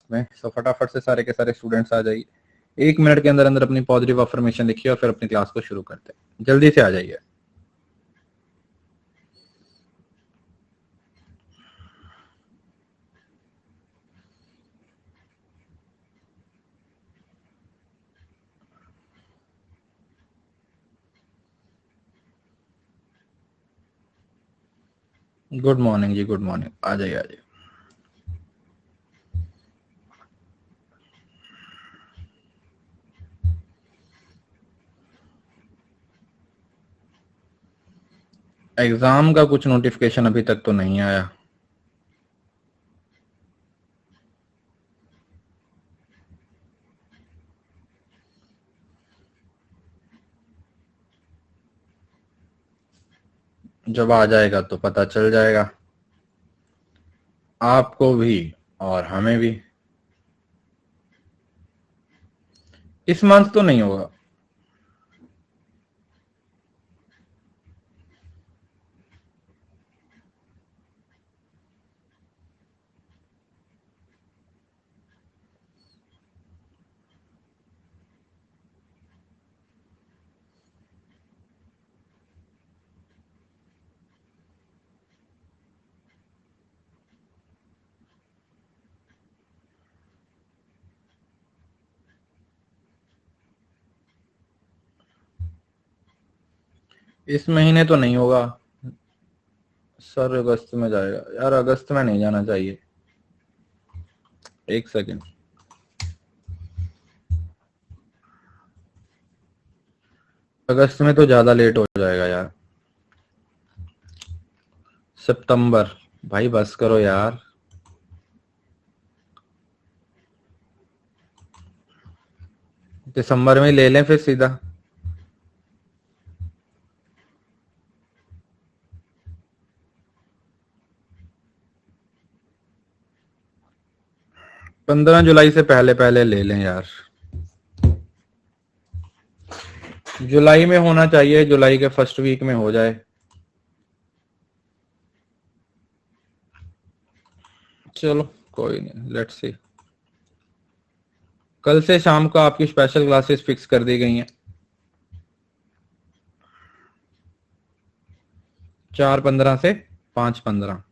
में। सो फटाफट से सारे के सारे स्टूडेंट्स आ जाइए, 1 मिनट के अंदर अंदर अपनी पॉजिटिव अफर्मेशन लिखिए और फिर अपनी क्लास को शुरू करते हैं। जल्दी से आ जाइए। गुड मॉर्निंग जी, गुड मॉर्निंग। आ जाइए, आ जाइए। एग्जाम का कुछ नोटिफिकेशन अभी तक तो नहीं आया। जब आ जाएगा तो पता चल जाएगा आपको भी और हमें भी। इस मंथ तो नहीं होगा। इस महीने तो नहीं होगा सर, अगस्त में जाएगा। यार अगस्त में नहीं जाना चाहिए। एक सेकेंड। अगस्त में तो ज्यादा लेट हो जाएगा यार। सितंबर। भाई बस करो यार। दिसंबर में ले लें फिर सीधा। पंद्रह जुलाई से पहले पहले ले लें यार। जुलाई में होना चाहिए, जुलाई के फर्स्ट वीक में हो जाए। चलो कोई नहीं, लेट्स सी। कल से शाम को आपकी स्पेशल क्लासेस फिक्स कर दी गई हैं। 4:15 से 5:15।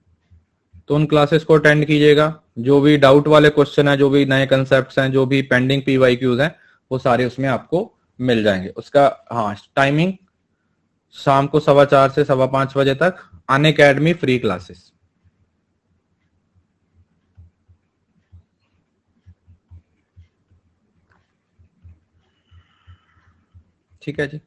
तो उन क्लासेस को अटेंड कीजिएगा। जो भी डाउट वाले क्वेश्चन है, जो भी नए कंसेप्ट हैं, जो भी पेंडिंग पीवाईक्यूज हैं, वो सारे उसमें आपको मिल जाएंगे। उसका हाँ टाइमिंग शाम को 4:15 से 5:15 बजे तक। Unacademy free classes. ठीक है जी।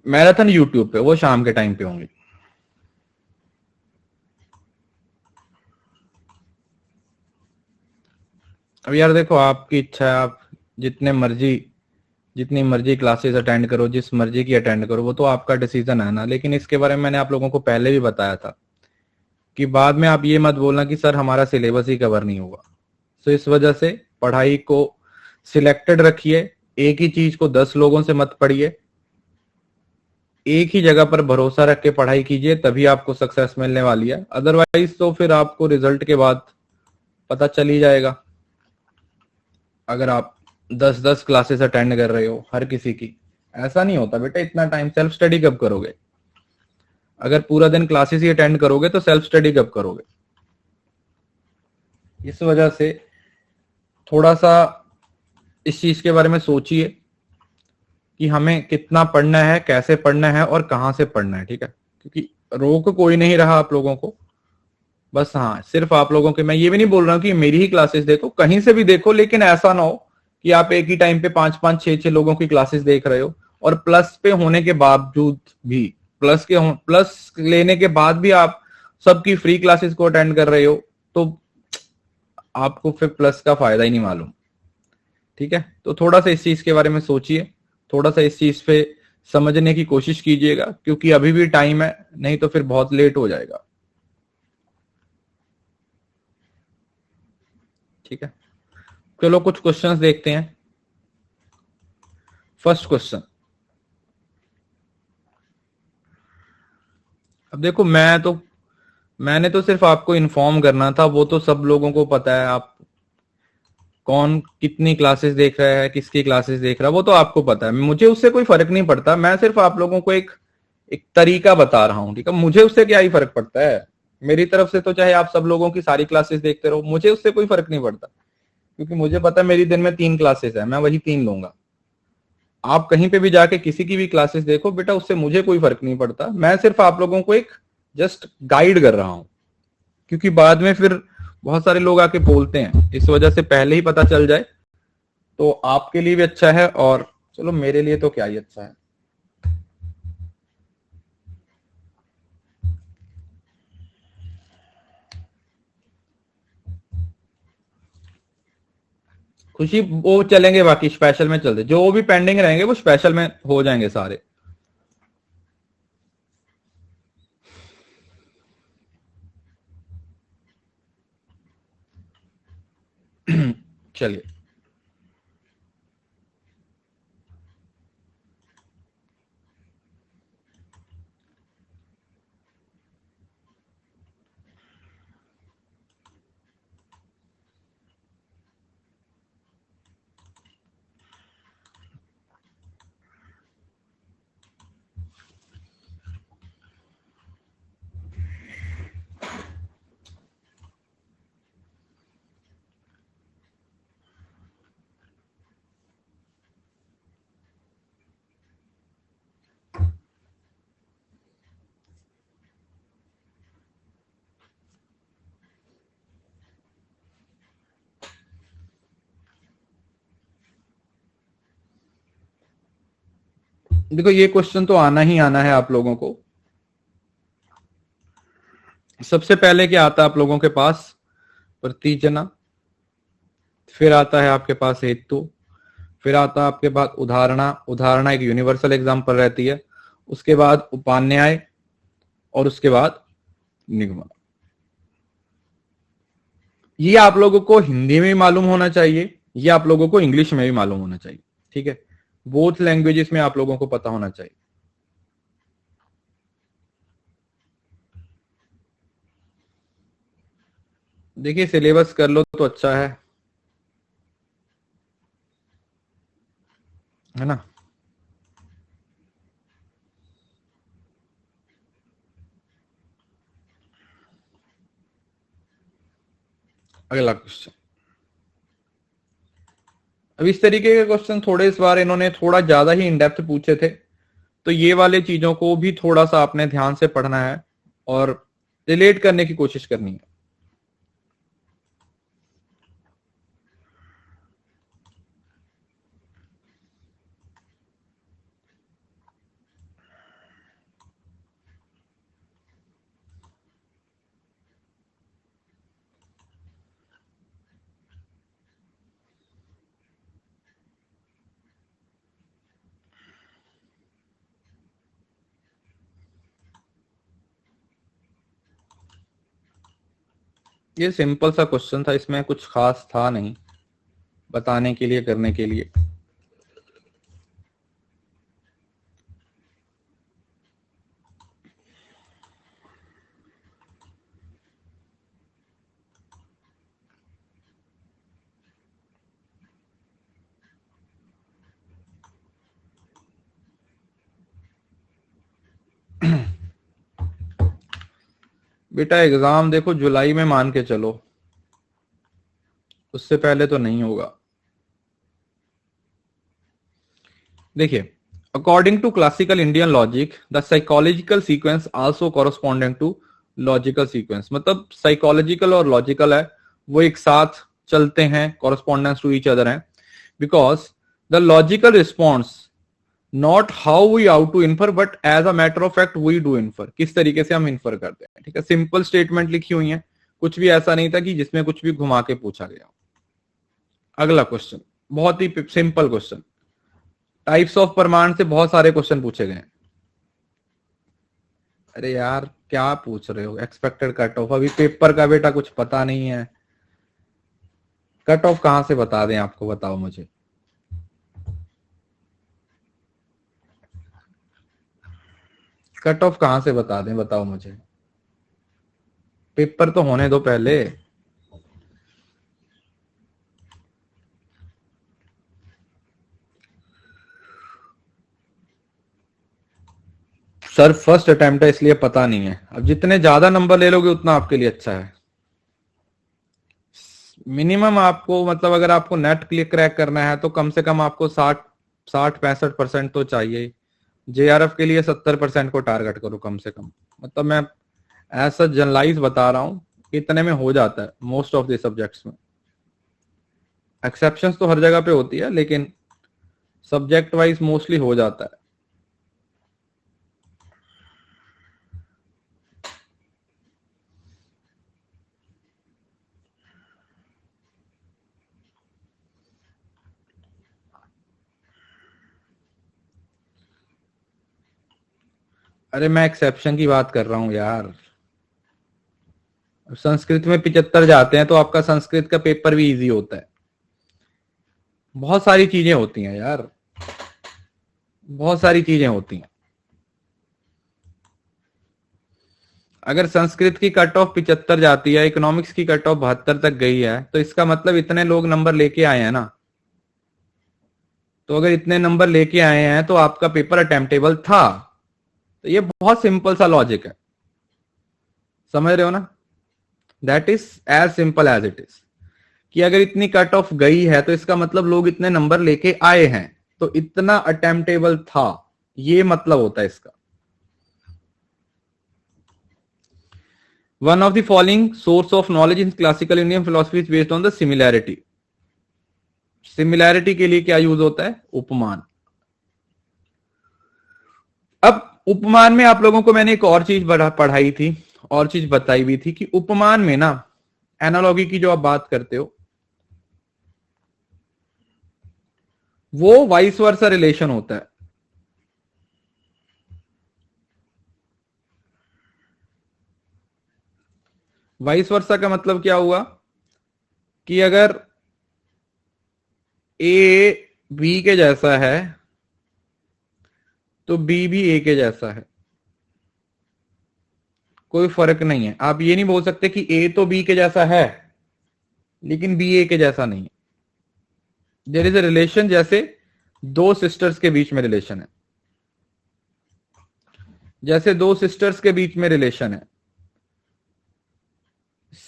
मैराथन यूट्यूब पे, वो शाम के टाइम पे होंगे। अब यार देखो, आपकी इच्छा है, आप जितने मर्जी जितनी मर्जी क्लासेस अटेंड करो, जिस मर्जी की अटेंड करो, वो तो आपका डिसीजन है ना। लेकिन इसके बारे में मैंने आप लोगों को पहले भी बताया था कि बाद में आप ये मत बोलना कि सर हमारा सिलेबस ही कवर नहीं हुआ। तो इस वजह से पढ़ाई को सिलेक्टेड रखिए। एक ही चीज को 10 लोगों से मत पढ़िए। एक ही जगह पर भरोसा रख के पढ़ाई कीजिए, तभी आपको सक्सेस मिलने वाली है। अदरवाइज तो फिर आपको रिजल्ट के बाद पता चल ही जाएगा। अगर आप 10-10 क्लासेस अटेंड कर रहे हो हर किसी की, ऐसा नहीं होता बेटा। इतना टाइम सेल्फ स्टडी कब करोगे? अगर पूरा दिन क्लासेस ही अटेंड करोगे तो सेल्फ स्टडी कब करोगे? इस वजह से थोड़ा सा इस चीज के बारे में सोचिए कि हमें कितना पढ़ना है, कैसे पढ़ना है और कहां से पढ़ना है। ठीक है, क्योंकि रोक कोई नहीं रहा आप लोगों को। बस हाँ, सिर्फ आप लोगों के, मैं ये भी नहीं बोल रहा हूँ कि मेरी ही क्लासेस देखो, कहीं से भी देखो, लेकिन ऐसा ना हो कि आप एक ही टाइम पे 5-5 6-6 लोगों की क्लासेस देख रहे हो और प्लस पे होने के बावजूद भी, प्लस लेने के बाद भी आप सबकी फ्री क्लासेस को अटेंड कर रहे हो, तो आपको फिर प्लस का फायदा ही नहीं मालूम। ठीक है, तो थोड़ा सा इस चीज के बारे में सोचिए, थोड़ा सा इस चीज पे समझने की कोशिश कीजिएगा, क्योंकि अभी भी टाइम है, नहीं तो फिर बहुत लेट हो जाएगा। ठीक है, चलो कुछ क्वेश्चंस देखते हैं। फर्स्ट क्वेश्चन, अब देखो, मैंने तो सिर्फ आपको इन्फॉर्म करना था, वो तो सब लोगों को पता है। आप कौन कितनी क्लासेस देख रहा है, किसकी क्लासेस देख रहा है, वो तो आपको पता है। मुझे उससे कोई फर्क नहीं पड़ता। मैं सिर्फ आप लोगों को एक एक तरीका बता रहा हूं, ठीक है। मुझे उससे क्या ही फर्क पड़ता है। मेरी तरफ से तो चाहे आप सब लोगों की सारी क्लासेस देखते रहो, मुझे उससे कोई फर्क नहीं पड़ता, क्योंकि मुझे पता है मेरी दिन में 3 क्लासेस है, मैं वही 3 लूंगा। आप कहीं पे भी जाके किसी की भी क्लासेस देखो बेटा, उससे मुझे कोई फर्क नहीं पड़ता। मैं सिर्फ आप लोगों को एक जस्ट गाइड कर रहा हूं, क्योंकि बाद में फिर बहुत सारे लोग आके बोलते हैं। इस वजह से पहले ही पता चल जाए तो आपके लिए भी अच्छा है, और चलो मेरे लिए तो क्या ही अच्छा है। खुशी वो चलेंगे, बाकी स्पेशल में चलते, जो भी पेंडिंग रहेंगे वो स्पेशल में हो जाएंगे सारे। चलिए। देखो, ये क्वेश्चन तो आना ही आना है आप लोगों को। सबसे पहले क्या आता है आप लोगों के पास? प्रतीजना। फिर आता है आपके पास हेतु। फिर आता है आपके पास उदाहरणा। उदाहरणा एक यूनिवर्सल एग्जांपल रहती है। उसके बाद उपान्याय, और उसके बाद निगमा। ये आप लोगों को हिंदी में भी मालूम होना चाहिए, ये आप लोगों को इंग्लिश में भी मालूम होना चाहिए, ठीक है। बोथ लैंग्वेजेस में आप लोगों को पता होना चाहिए। देखिए, सिलेबस कर लो तो अच्छा है ना। अगला क्वेश्चन। अब इस तरीके के क्वेश्चन थोड़े इस बार इन्होंने थोड़ा ज्यादा ही इन डेप्थ पूछे थे, तो ये वाले चीजों को भी थोड़ा सा आपने ध्यान से पढ़ना है और रिलेट करने की कोशिश करनी है। ये सिंपल सा क्वेश्चन था, इसमें कुछ खास था नहीं बताने के लिए, करने के लिए। बेटा एग्जाम देखो जुलाई में मान के चलो, उससे पहले तो नहीं होगा। देखिए, according to classical Indian logic the psychological sequence also corresponding to logical sequence, मतलब साइकोलॉजिकल और लॉजिकल है वो एक साथ चलते हैं, कॉरस्पॉन्डेंस टू ईच अदर है। Because the logical response not how we ought to infer but as a matter of fact we do infer, किस तरीके से हम इन्फर करते हैं, ठीक है। सिंपल स्टेटमेंट लिखी हुई है, कुछ भी ऐसा नहीं था कि जिसमें कुछ भी घुमा के पूछा गया। अगला क्वेश्चन, बहुत ही सिंपल क्वेश्चन। टाइप्स ऑफ प्रमाण से बहुत सारे क्वेश्चन पूछे गए। अरे यार क्या पूछ रहे हो, एक्सपेक्टेड कट ऑफ, अभी पेपर का बेटा कुछ पता नहीं है। कट ऑफ कहां से बता दें आपको, बताओ मुझे। कट ऑफ कहां से बता दें, बताओ मुझे, पेपर तो होने दो पहले। सर फर्स्ट अटेम्प्ट है इसलिए पता नहीं है। अब जितने ज्यादा नंबर ले लोगे उतना आपके लिए अच्छा है। मिनिमम आपको मतलब अगर आपको नेट क्लियर क्रैक करना है तो कम से कम आपको 60-65% तो चाहिए। जेआरएफ के लिए 70% को टारगेट करो कम से कम। मतलब मैं ऐसा जनरलाइज बता रहा हूं, इतने में हो जाता है मोस्ट ऑफ द सब्जेक्ट्स में। एक्सेप्शंस तो हर जगह पे होती है लेकिन सब्जेक्ट वाइज मोस्टली हो जाता है। अरे मैं एक्सेप्शन की बात कर रहा हूं यार। संस्कृत में 75 जाते हैं तो आपका संस्कृत का पेपर भी इजी होता है। बहुत सारी चीजें होती हैं यार, बहुत सारी चीजें होती हैं। अगर संस्कृत की कट ऑफ 75 जाती है, इकोनॉमिक्स की कट ऑफ 72 तक गई है, तो इसका मतलब इतने लोग नंबर लेके आए हैं ना। तो अगर इतने नंबर लेके आए हैं तो आपका पेपर अटेम्प्टेबल था। तो ये बहुत सिंपल सा लॉजिक है, समझ रहे हो ना। That is as simple as it is कि अगर इतनी कट ऑफ गई है तो इसका मतलब लोग इतने नंबर लेके आए हैं, तो इतना अटेम्प्टेबल था, ये मतलब होता है इसका। One of the following source of knowledge in classical Indian philosophy is based on the similarity. Similarity के लिए क्या यूज होता है, उपमान। अब उपमान में आप लोगों को मैंने एक और चीज पढ़ाई थी, और चीज बताई भी थी कि उपमान में ना एनालॉगी की जो आप बात करते हो वो वाइस वर्सा रिलेशन होता है। वाइस वर्सा का मतलब क्या हुआ कि अगर ए बी के जैसा है तो बी भी ए के जैसा है, कोई फर्क नहीं है। आप ये नहीं बोल सकते कि ए तो बी के जैसा है लेकिन बी ए के जैसा नहीं है। देयर इज अ रिलेशन, जैसे दो सिस्टर्स के बीच में रिलेशन है, जैसे दो सिस्टर्स के बीच में रिलेशन है,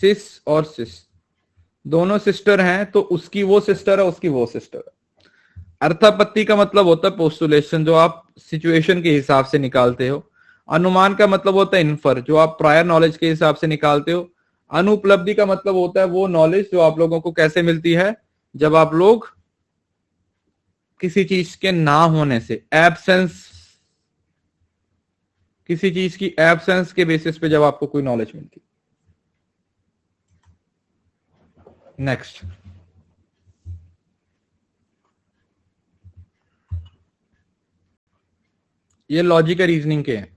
सिस और सिस दोनों सिस्टर हैं, तो उसकी वो सिस्टर है, उसकी वो सिस्टर है। अर्थापत्ति का मतलब होता है पोस्टुलेशन, जो आप सिचुएशन के हिसाब से निकालते हो। अनुमान का मतलब होता है इन्फर, जो आप प्रायर नॉलेज के हिसाब से निकालते हो। अनुपलब्धि का मतलब होता है वो नॉलेज जो आप लोगों को कैसे मिलती है, जब आप लोग किसी चीज के ना होने से, एब्सेंस, किसी चीज की एब्सेंस के बेसिस पे जब आपको कोई नॉलेज मिलती। नेक्स्ट, ये लॉजिक है रीजनिंग के हैं।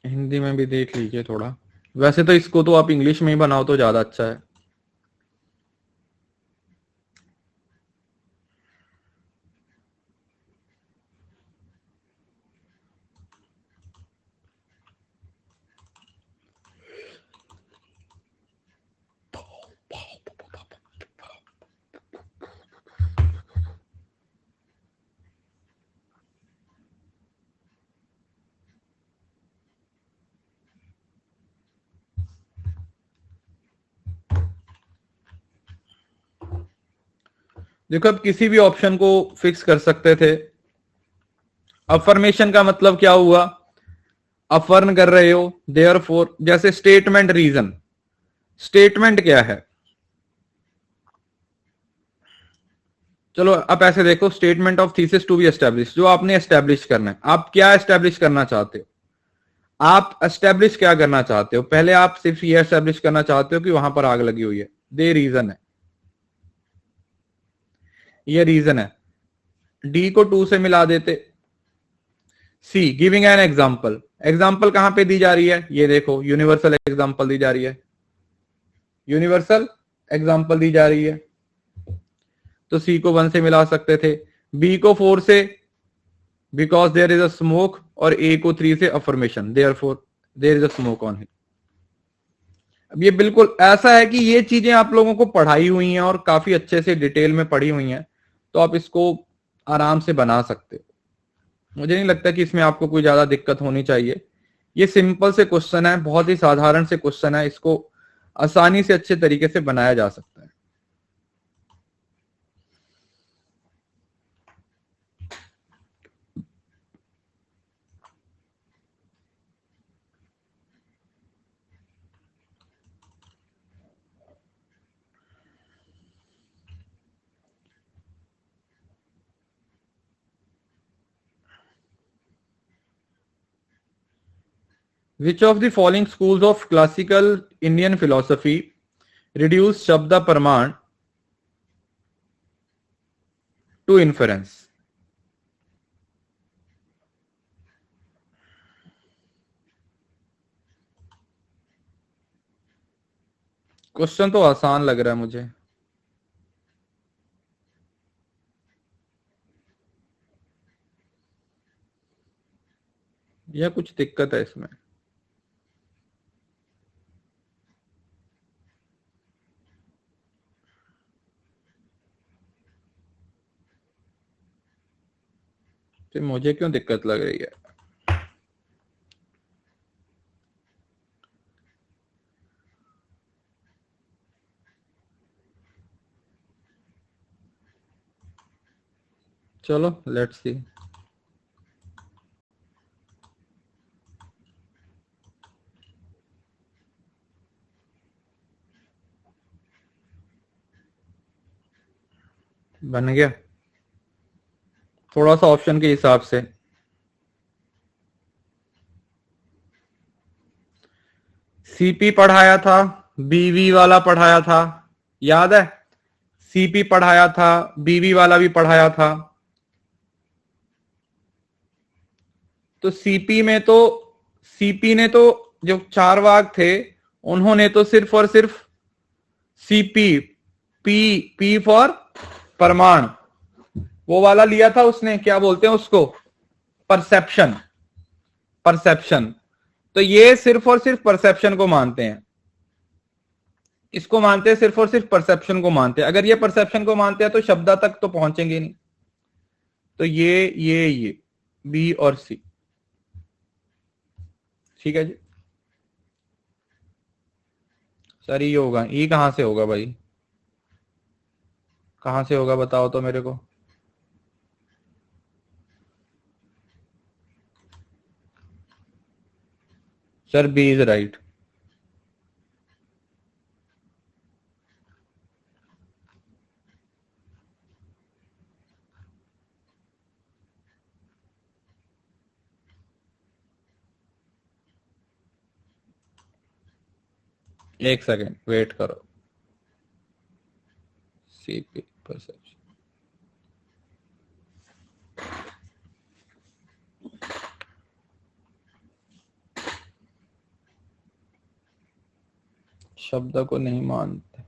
हिंदी में भी देख लीजिए थोड़ा, वैसे तो इसको तो आप इंग्लिश में ही बनाओ तो ज्यादा अच्छा है। देखो अब किसी भी ऑप्शन को फिक्स कर सकते थे। अफर्मेशन का मतलब क्या हुआ, अफर्म कर रहे हो, देयरफॉर। जैसे स्टेटमेंट, रीजन, स्टेटमेंट क्या है, चलो अब ऐसे देखो, statement of thesis to be establish, जो आपने एस्टेब्लिश करना है, आप क्या एस्टेब्लिश करना चाहते हो? आप एस्टेब्लिश क्या करना चाहते हो? पहले आप सिर्फ ये एस्टेब्लिश करना चाहते हो कि वहां पर आग लगी हुई है, दे रीजन है, ये रीजन है। डी को टू से मिला देते। सी गिविंग एन एग्जाम्पल, एग्जाम्पल कहां पे दी जा रही है? ये देखो, यूनिवर्सल एग्जाम्पल दी जा रही है, यूनिवर्सल एग्जाम्पल दी जा रही है, तो सी को वन से मिला सकते थे, बी को फोर से because there is a smoke, और ए को थ्री से affirmation, therefore there is a smoke on hill. अब ये बिल्कुल ऐसा है कि ये चीजें आप लोगों को पढ़ाई हुई हैं और काफी अच्छे से डिटेल में पढ़ी हुई हैं, तो आप इसको आराम से बना सकते हो। मुझे नहीं लगता कि इसमें आपको कोई ज्यादा दिक्कत होनी चाहिए। ये सिंपल से क्वेश्चन है, बहुत ही साधारण से क्वेश्चन है, इसको आसानी से अच्छे तरीके से बनाया जा सकता है। Which of the following schools of classical Indian philosophy reduce Shabda Praman to inference? Question तो आसान लग रहा है मुझे। यह कुछ दिक्कत है इसमें। तो मुझे क्यों दिक्कत लग रही है? चलो लेट्स सी। बन गया थोड़ा सा ऑप्शन के हिसाब से। सीपी पढ़ाया था, बीवी वाला पढ़ाया था, याद है? सीपी पढ़ाया था, बीवी वाला भी पढ़ाया था। तो सीपी ने तो जो चार वाग थे, उन्होंने तो सिर्फ और सिर्फ सीपी, पी पी फॉर परमाण, वो वाला लिया था उसने, क्या बोलते हैं उसको, परसेप्शन, परसेप्शन। तो ये सिर्फ और सिर्फ परसेप्शन को मानते हैं, इसको मानते हैं, सिर्फ और सिर्फ परसेप्शन को मानते हैं। अगर ये परसेप्शन को मानते हैं तो शब्दा तक तो पहुंचेंगे नहीं। तो ये बी और सी, ठीक है जी। सर ये होगा, ई कहां से होगा भाई? कहां से होगा बताओ तो मेरे को। Sir B is right. एक सेकेंड वेट करो। सीपी परसेप्शन, शब्द को नहीं मानते।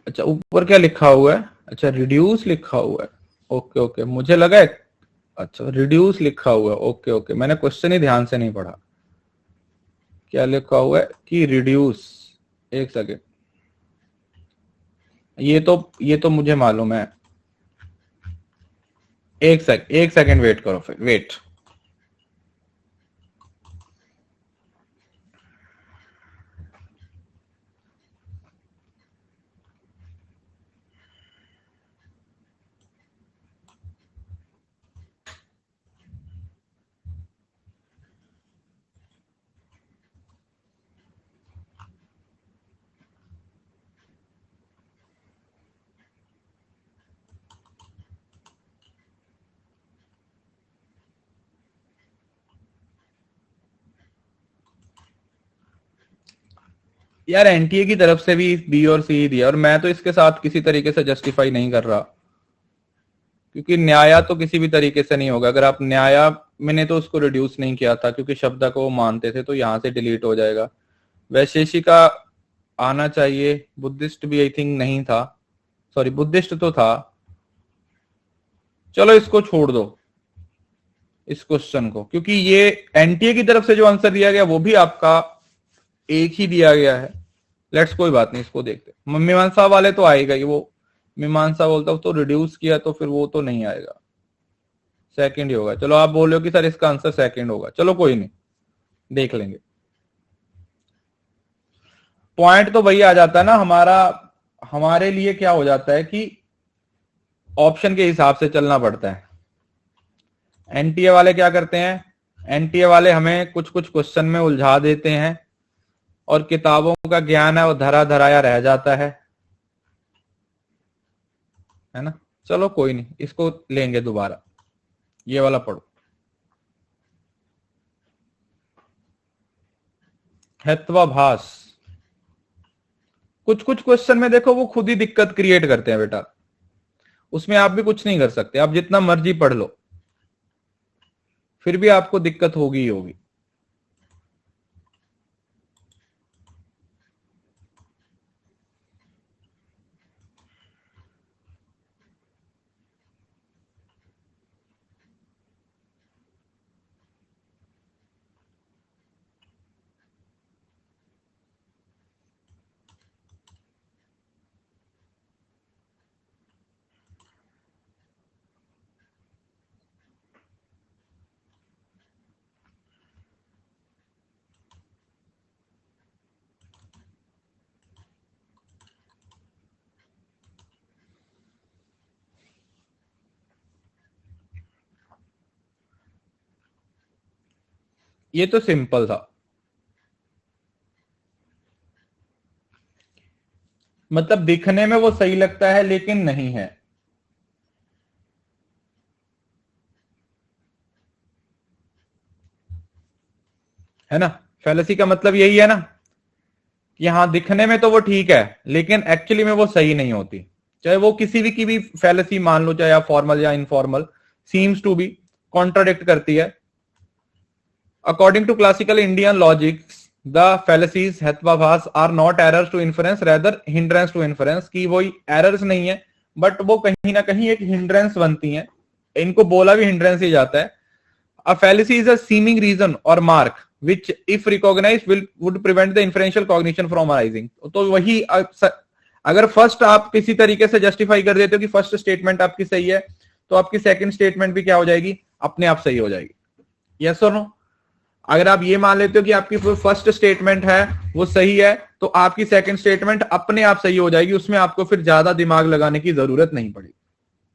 अच्छा ऊपर क्या लिखा हुआ है? अच्छा रिड्यूस लिखा हुआ है। ओके ओके, मुझे लगा अच्छा रिड्यूस लिखा हुआ है। ओके ओके, मैंने क्वेश्चन ही ध्यान से नहीं पढ़ा। क्या लिखा हुआ है कि रिड्यूस? एक सेकेंड, ये तो मुझे मालूम है। एक सेकेंड वेट करो, फिर वेट। यार एनटीए की तरफ से भी बी और सी दिया, और मैं तो इसके साथ किसी तरीके से जस्टिफाई नहीं कर रहा, क्योंकि न्याया तो किसी भी तरीके से नहीं होगा। अगर आप न्याया, मैंने तो उसको रिड्यूस नहीं किया था क्योंकि शब्द को वो मानते थे, तो यहां से डिलीट हो जाएगा। वैशेषिका आना चाहिए, बुद्धिस्ट भी आई थिंक नहीं था, सॉरी बुद्धिस्ट तो था। चलो इसको छोड़ दो, इस क्वेश्चन को, क्योंकि ये एनटीए की तरफ से जो आंसर दिया गया वो भी आपका एक ही दिया गया है। लेट्स, कोई बात नहीं, इसको देखते। मीमांसा वाले तो आएगा ही, वो मीमांसा बोलता हूं तो रिड्यूस किया तो फिर वो तो नहीं आएगा, सेकंड ही होगा। चलो आप बोल रहे हो कि सर इसका आंसर सेकंड होगा, चलो कोई नहीं, देख लेंगे। पॉइंट तो वही आ जाता है ना हमारा, हमारे लिए क्या हो जाता है कि ऑप्शन के हिसाब से चलना पड़ता है। एनटीए वाले क्या करते हैं, एनटीए वाले हमें कुछ कुछ क्वेश्चन में उलझा देते हैं, और किताबों का ज्ञान है वो धरा धराया रह जाता है ना। चलो कोई नहीं, इसको लेंगे दोबारा, ये वाला पढ़ो। हेत्वाभास, कुछ कुछ क्वेश्चन में देखो वो खुद ही दिक्कत क्रिएट करते हैं बेटा, उसमें आप भी कुछ नहीं कर सकते, आप जितना मर्जी पढ़ लो फिर भी आपको दिक्कत होगी ही होगी। ये तो सिंपल था, मतलब दिखने में वो सही लगता है लेकिन नहीं है। है ना, फैलेसी का मतलब यही है ना कि हाँ दिखने में तो वो ठीक है लेकिन एक्चुअली में वो सही नहीं होती। चाहे वो किसी भी की भी फैलेसी मान लो, चाहे आप फॉर्मल या informal, seems to be contradict करती है। According to classical Indian logics the fallacies hetvabhasa are not errors to inference rather hindrance to inference, की वो एरर्स नहीं है बट वो कहीं ना कहीं एक हिंड्रेंस बनती है। इनको बोला भी हिंड्रेंस ही जाता है। A fallacy is a seeming reason or mark which, if recognized, would prevent the inferential cognition from arising। तो वही अगर फर्स्ट आप किसी तरीके से जस्टिफाई कर देते हो कि फर्स्ट स्टेटमेंट आपकी सही है, तो आपकी सेकंड स्टेटमेंट भी क्या हो जाएगी, अपने आप सही हो जाएगी। यस और नो। अगर आप ये मान लेते हो कि आपकी फर्स्ट स्टेटमेंट है वो सही है, तो आपकी सेकंड स्टेटमेंट अपने आप सही हो जाएगी, उसमें आपको फिर ज्यादा दिमाग लगाने की जरूरत नहीं पड़ेगी।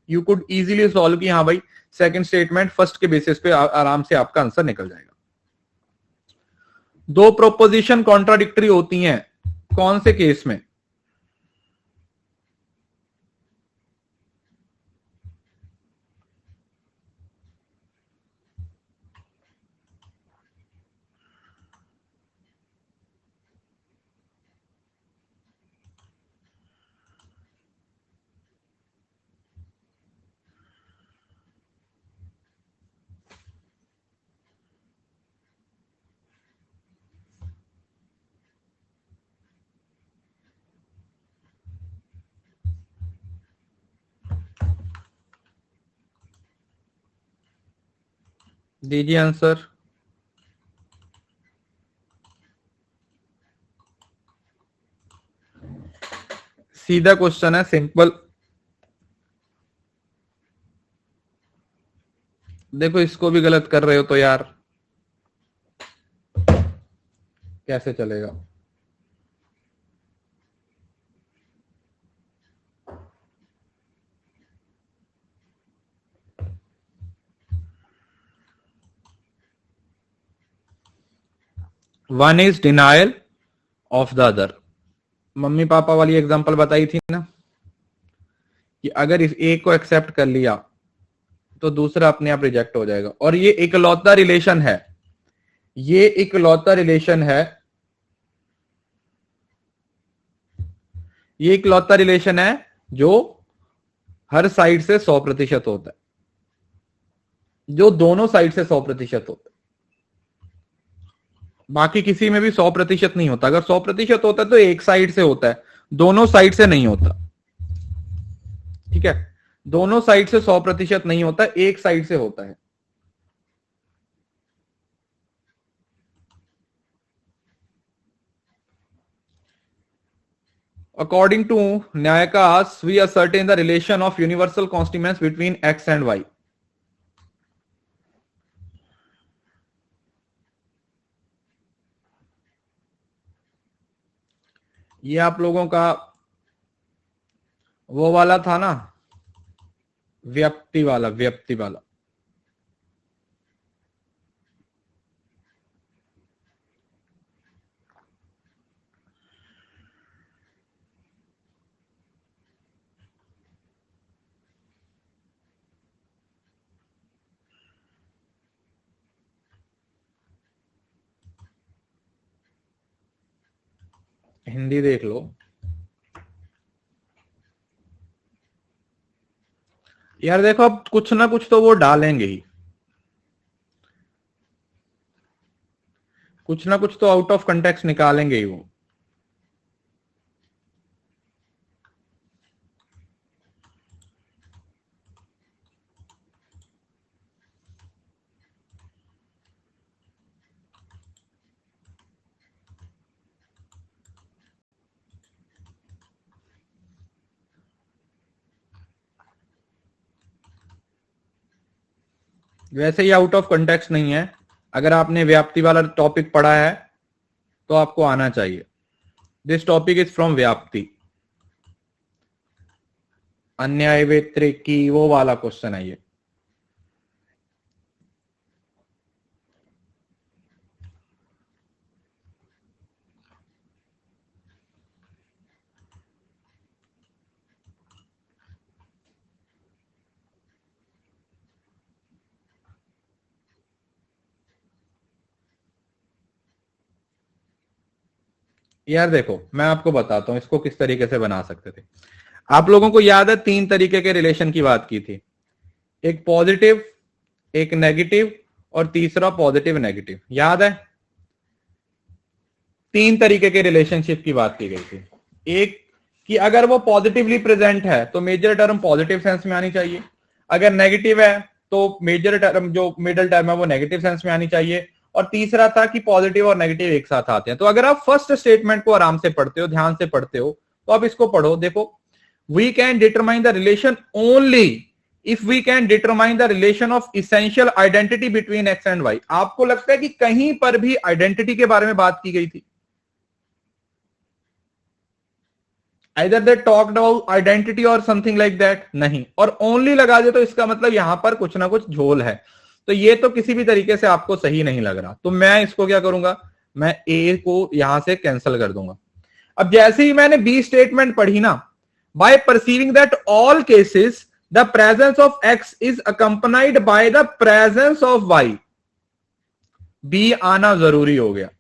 यू कुड इजीली सॉल्व कि हाँ भाई सेकंड स्टेटमेंट फर्स्ट के बेसिस पे आराम से आपका आंसर निकल जाएगा। दो प्रोपोजिशन कॉन्ट्राडिक्टरी होती हैं, कौन से केस में? दीजिए आंसर। सीधा क्वेश्चन है, सिंपल। देखो इसको भी गलत कर रहे हो तो यार कैसे चलेगा। One is denial of the other. Mummy papa वाली एग्जांपल बताई थी ना कि अगर इस एक को एक्सेप्ट कर लिया तो दूसरा अपने आप रिजेक्ट हो जाएगा, और ये इकलौता रिलेशन है, ये इकलौता रिलेशन है ये इकलौता रिलेशन है जो हर साइड से 100% होता है, जो दोनों साइड से 100% होता है। बाकी किसी में भी 100% नहीं होता। अगर 100% होता है तो एक साइड से होता है, दोनों साइड से नहीं होता। ठीक है, दोनों साइड से 100% नहीं होता, एक साइड से होता है। According to Nyayakas, we ascertain the relation of universal constituents between x and y. ये आप लोगों का वो वाला था ना, व्यक्ति वाला। हिंदी देख लो यार। देखो अब कुछ ना कुछ तो वो डालेंगे ही, कुछ ना कुछ तो आउट ऑफ कंटेक्स्ट निकालेंगे ही वो। वैसे ही आउट ऑफ कंटेक्स्ट नहीं है। अगर आपने व्याप्ति वाला टॉपिक पढ़ा है तो आपको आना चाहिए। दिस टॉपिक इज फ्रॉम व्याप्ति, अन्याय व्यतिरेकी वो वाला क्वेश्चन है ये। यार देखो मैं आपको बताता हूं इसको किस तरीके से बना सकते थे। आप लोगों को याद है 3 तरीके के रिलेशन की बात की थी, एक पॉजिटिव, एक नेगेटिव और तीसरा पॉजिटिव नेगेटिव। याद है? 3 तरीके के रिलेशनशिप की बात की गई थी। एक कि अगर वो पॉजिटिवली प्रेजेंट है तो मेजर टर्म पॉजिटिव सेंस में आनी चाहिए, अगर नेगेटिव है तो मेजर टर्म जो मिडल टर्म है वो नेगेटिव सेंस में आनी चाहिए, और तीसरा था कि पॉजिटिव और नेगेटिव एक साथ आते हैं। तो अगर आप फर्स्ट स्टेटमेंट को आराम से पढ़ते हो, ध्यान से पढ़ते हो, तो आप इसको पढ़ो। देखो, we can determine the relation only if we can determine the relation of essential identity between X and Y. आपको लगता है कि कहीं पर भी आइडेंटिटी के बारे में बात की गई थी? Either they talked about identity or something like that? नहीं। और ओनली लगा दे तो इसका मतलब यहां पर कुछ ना कुछ झोल है। तो ये तो किसी भी तरीके से आपको सही नहीं लग रहा, तो मैं इसको क्या करूंगा, मैं ए को यहां से कैंसिल कर दूंगा। अब जैसे ही मैंने बी स्टेटमेंट पढ़ी ना, by perceiving that all cases the presence of X is accompanied by the presence of Y, B आना जरूरी हो गया।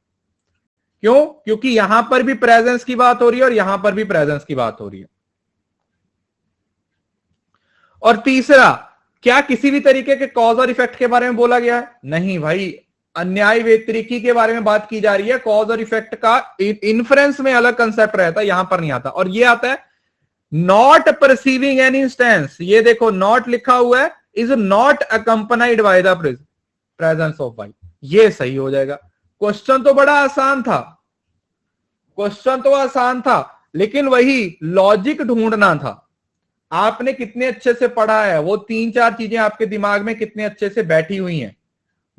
क्यों? क्योंकि यहां पर भी प्रेजेंस की बात हो रही है और यहां पर भी प्रेजेंस की बात हो रही है। और तीसरा, क्या किसी भी तरीके के कॉज और इफेक्ट के बारे में बोला गया है? नहीं भाई, अन्याय व्यतिरेकी के बारे में बात की जा रही है। कॉज और इफेक्ट का इन्फ्रेंस में अलग कंसेप्ट रहता है, यहां पर नहीं आता। और ये आता है नॉट परसीविंग एन इंस्टेंस। ये देखो नॉट लिखा हुआ है, is not accompanied by the presence of Y. ये सही हो जाएगा। क्वेश्चन तो बड़ा आसान था, क्वेश्चन तो आसान था, लेकिन वही लॉजिक ढूंढना था। आपने कितने अच्छे से पढ़ा है, वो 3-4 चीजें आपके दिमाग में कितने अच्छे से बैठी हुई हैं,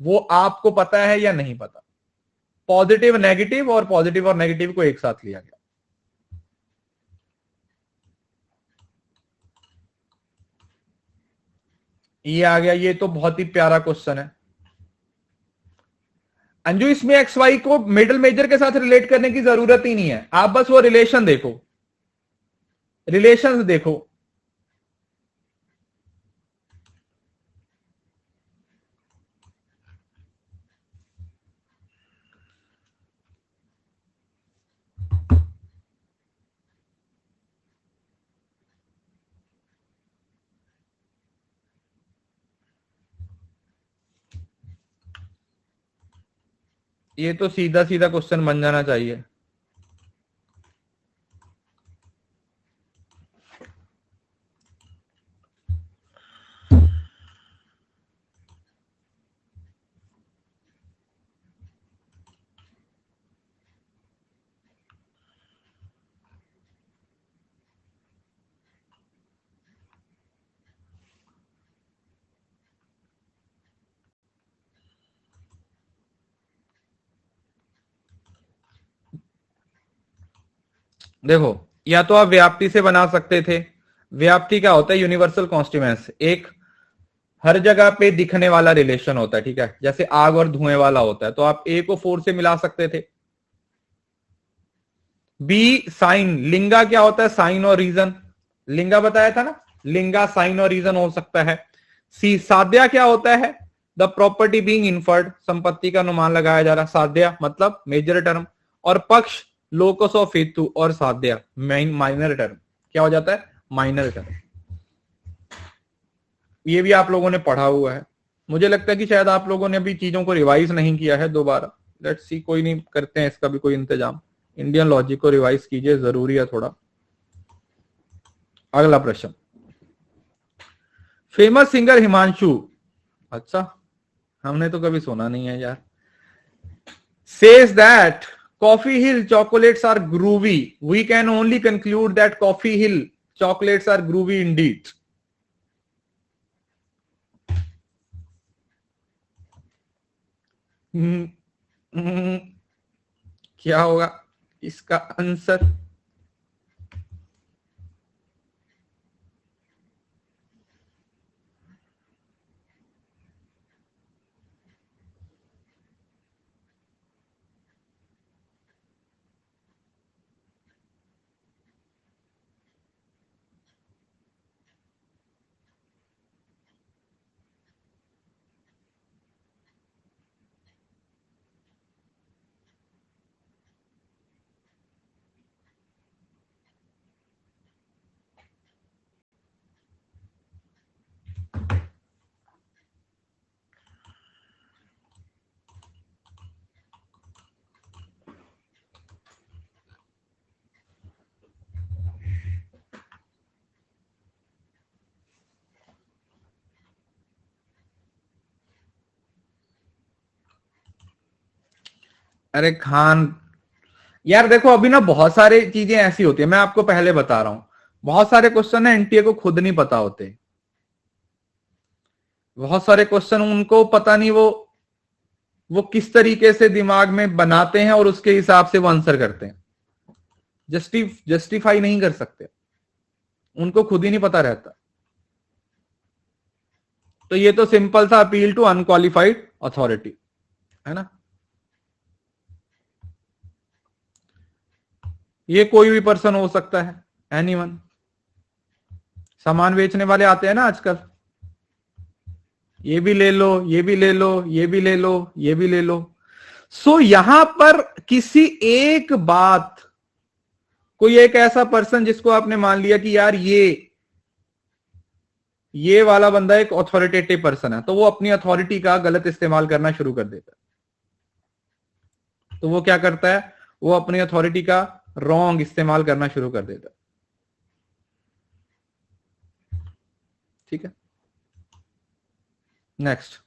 वो आपको पता है या नहीं पता? पॉजिटिव नेगेटिव और पॉजिटिव और नेगेटिव को एक साथ लिया गया। ये आ गया, ये तो बहुत ही प्यारा क्वेश्चन है। अंजू, इसमें एक्स वाई को मिडिल मेजर के साथ रिलेट करने की जरूरत ही नहीं है, आप बस वो रिलेशन देखो, रिलेशंस देखो। ये तो सीधा सीधा क्वेश्चन बन जाना चाहिए। देखो, या तो आप व्याप्ति से बना सकते थे। व्याप्ति क्या होता है? यूनिवर्सल कॉन्स्टिट्यूएंस, एक हर जगह पे दिखने वाला रिलेशन होता है, ठीक है, जैसे आग और धुएं वाला होता है, तो आप ए को 4 से मिला सकते थे। बी साइन, लिंगा क्या होता है? साइन और रीजन, लिंगा बताया था ना, लिंगा साइन और रीजन हो सकता है। सी साध्या क्या होता है? द प्रॉपर्टी बीइंग इन्फर्ड, संपत्ति का अनुमान लगाया जा रहा, साध्या मतलब मेजर टर्म। और पक्ष लोकस ऑफ हेतु और साध्या माइनर टर्म, क्या हो जाता है? Minor term. ये भी आप लोगों ने पढ़ा हुआ है। मुझे लगता है कि शायद आप लोगों ने अभी चीजों को रिवाइज नहीं किया है दोबारा। लेट्स सी, कोई नहीं, करते हैं इसका भी कोई इंतजाम। इंडियन लॉजिक को रिवाइज कीजिए, जरूरी है थोड़ा। अगला प्रश्न, फेमस सिंगर हिमांशु, अच्छा, हमने तो कभी सुना नहीं है यार। Says that coffee hill chocolates are groovy, we can only conclude that coffee hill chocolates are groovy indeed. क्या होगा इसका आंसर? अरे खान, यार देखो, अभी ना बहुत सारी चीजें ऐसी होती है, मैं आपको पहले बता रहा हूं, बहुत सारे क्वेश्चन है एनटीए को खुद नहीं पता होते। बहुत सारे क्वेश्चन उनको पता नहीं, वो किस तरीके से दिमाग में बनाते हैं और उसके हिसाब से वो आंसर करते हैं। जस्टिफाई नहीं कर सकते, उनको खुद ही नहीं पता रहता। तो ये तो सिंपल सा अपील टू अनक्वालिफाइड अथॉरिटी है ना। ये कोई भी पर्सन हो सकता है, एनीवन। सामान बेचने वाले आते हैं ना आजकल, ये भी ले लो, ये भी ले लो, ये भी ले लो, ये भी ले लो। सो यहां पर किसी एक बात, कोई एक ऐसा पर्सन जिसको आपने मान लिया कि यार ये वाला बंदा एक अथॉरिटेटिव पर्सन है, तो वो अपनी अथॉरिटी का गलत इस्तेमाल करना शुरू कर देता है। तो वो क्या करता है? वो अपनी अथॉरिटी का रॉन्ग इस्तेमाल करना शुरू कर देता है। ठीक है, next.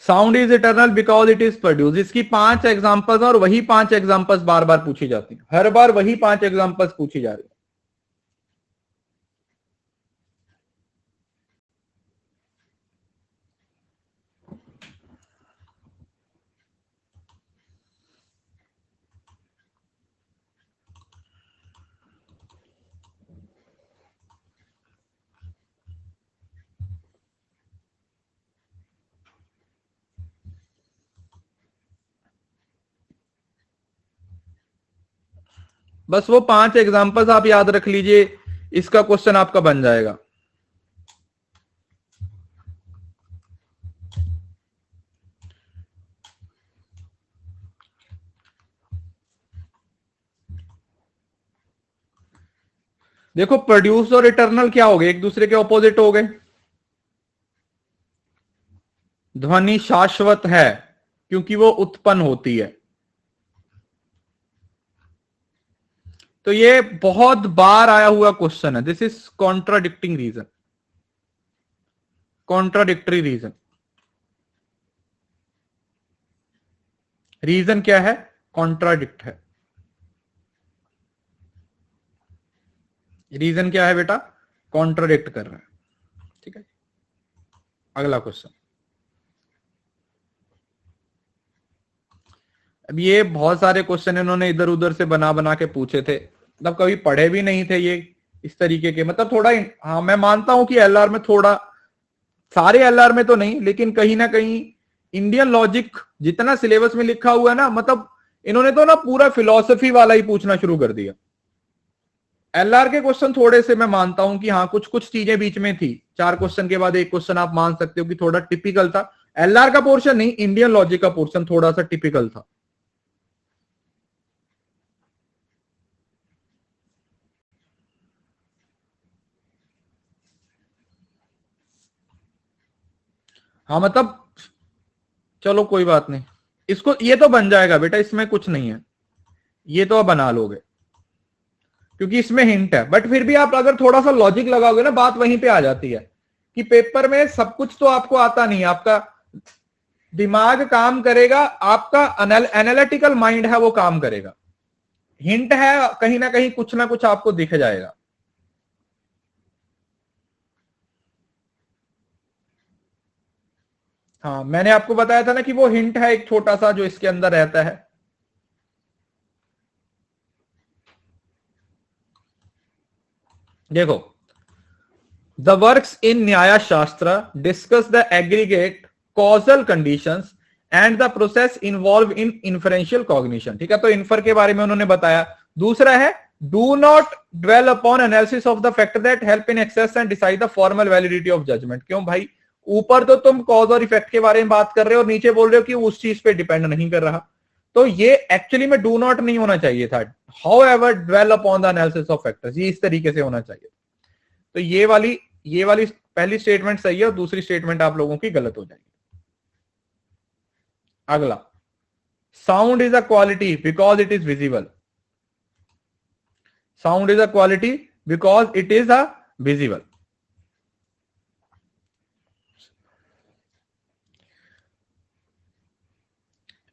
Sound is eternal because it is produce, इसकी 5 एग्जांपल्स और वही 5 एग्जांपल्स बार बार पूछी जाती है, हर बार वही 5 एग्जांपल्स पूछी जा रही है। बस वो 5 एग्जांपल्स आप याद रख लीजिए, इसका क्वेश्चन आपका बन जाएगा। देखो प्रोड्यूस और इटर्नल क्या हो गए, एक दूसरे के ऑपोजिट हो गए। ध्वनि शाश्वत है क्योंकि वो उत्पन्न होती है। तो ये बहुत बार आया हुआ क्वेश्चन है, this is contradicting reason, contradictory reason. Reason क्या है, कॉन्ट्राडिक्ट है। रीजन क्या है बेटा, कॉन्ट्राडिक्ट कर रहा है। ठीक है, अगला क्वेश्चन। अब ये बहुत सारे क्वेश्चन इन्होंने इधर उधर से बना बना के पूछे थे, मतलब कभी पढ़े भी नहीं थे ये इस तरीके के। मतलब थोड़ा, हाँ मैं मानता हूं कि एलआर में थोड़ा, सारे एलआर में तो नहीं लेकिन कहीं ना कहीं इंडियन लॉजिक जितना सिलेबस में लिखा हुआ है ना, मतलब इन्होंने तो ना पूरा फिलॉसफी वाला ही पूछना शुरू कर दिया। एलआर के क्वेश्चन थोड़े से मैं मानता हूं कि हाँ कुछ कुछ चीजें बीच में थी, 4 क्वेश्चन के बाद एक क्वेश्चन आप मान सकते हो कि थोड़ा टिपिकल था। एलआर का पोर्शन नहीं, इंडियन लॉजिक का पोर्शन थोड़ा सा टिपिकल था। हाँ मतलब चलो कोई बात नहीं, इसको ये तो बन जाएगा बेटा, इसमें कुछ नहीं है, ये तो आप बना लोगे क्योंकि इसमें हिंट है। बट फिर भी आप अगर थोड़ा सा लॉजिक लगाओगे ना, बात वहीं पे आ जाती है कि पेपर में सब कुछ तो आपको आता नहीं, आपका दिमाग काम करेगा, आपका एनालिटिकल माइंड है वो काम करेगा। हिंट है कहीं ना कुछ आपको दिख जाएगा। हाँ मैंने आपको बताया था ना कि वो हिंट है एक छोटा सा जो इसके अंदर रहता है। देखो, the works in Nyaya shastra discuss the aggregate causal conditions and the process involve in inferential cognition. ठीक है, तो इन्फर के बारे में उन्होंने बताया। दूसरा है do not dwell upon analysis of the factor that help in assess and decide the formal validity of judgement. क्यों भाई, ऊपर तो तुम कॉज और इफेक्ट के बारे में बात कर रहे हो और नीचे बोल रहे हो कि उस चीज पे डिपेंड नहीं कर रहा। तो ये एक्चुअली में डू नॉट नहीं होना चाहिए था, however dwell upon the analysis of factors, ये इस तरीके से होना चाहिए। तो ये वाली पहली स्टेटमेंट सही है और दूसरी स्टेटमेंट आप लोगों की गलत हो जाएगी। अगला, sound is a quality because it is visible. Sound is a quality because it is a visible.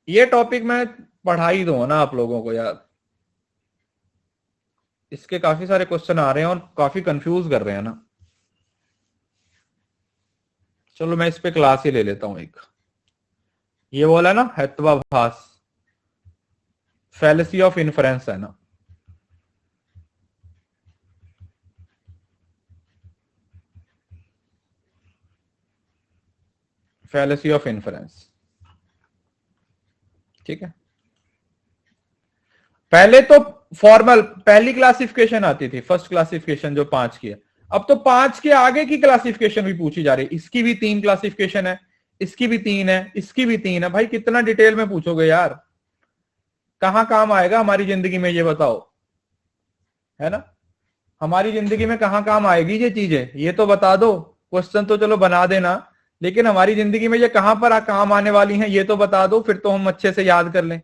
ये टॉपिक मैं पढ़ा ही दूंगा ना आप लोगों को यार, इसके काफी सारे क्वेश्चन आ रहे हैं और काफी कंफ्यूज कर रहे हैं ना। चलो मैं इस पे क्लास ही ले लेता हूं एक। ये बोला ना हेत्वाभास, फैलेसी ऑफ इन्फरेंस है ना। फैलेसी ऑफ इन्फरेंस, ठीक है। पहले तो फॉर्मल पहली क्लासिफिकेशन आती थी, फर्स्ट क्लासिफिकेशन जो 5 की है। अब तो 5 के आगे की क्लासिफिकेशन भी पूछी जा रही है। इसकी भी 3 क्लासिफिकेशन है, इसकी भी 3 है, इसकी भी 3 है। भाई कितना डिटेल में पूछोगे यार, कहां काम आएगा हमारी जिंदगी में, ये बताओ, है ना। हमारी जिंदगी में कहां काम आएगी ये चीजें, ये तो बता दो। क्वेश्चन तो चलो बना देना, लेकिन हमारी जिंदगी में ये कहां पर काम आने वाली हैं ये तो बता दो, फिर तो हम अच्छे से याद कर लें।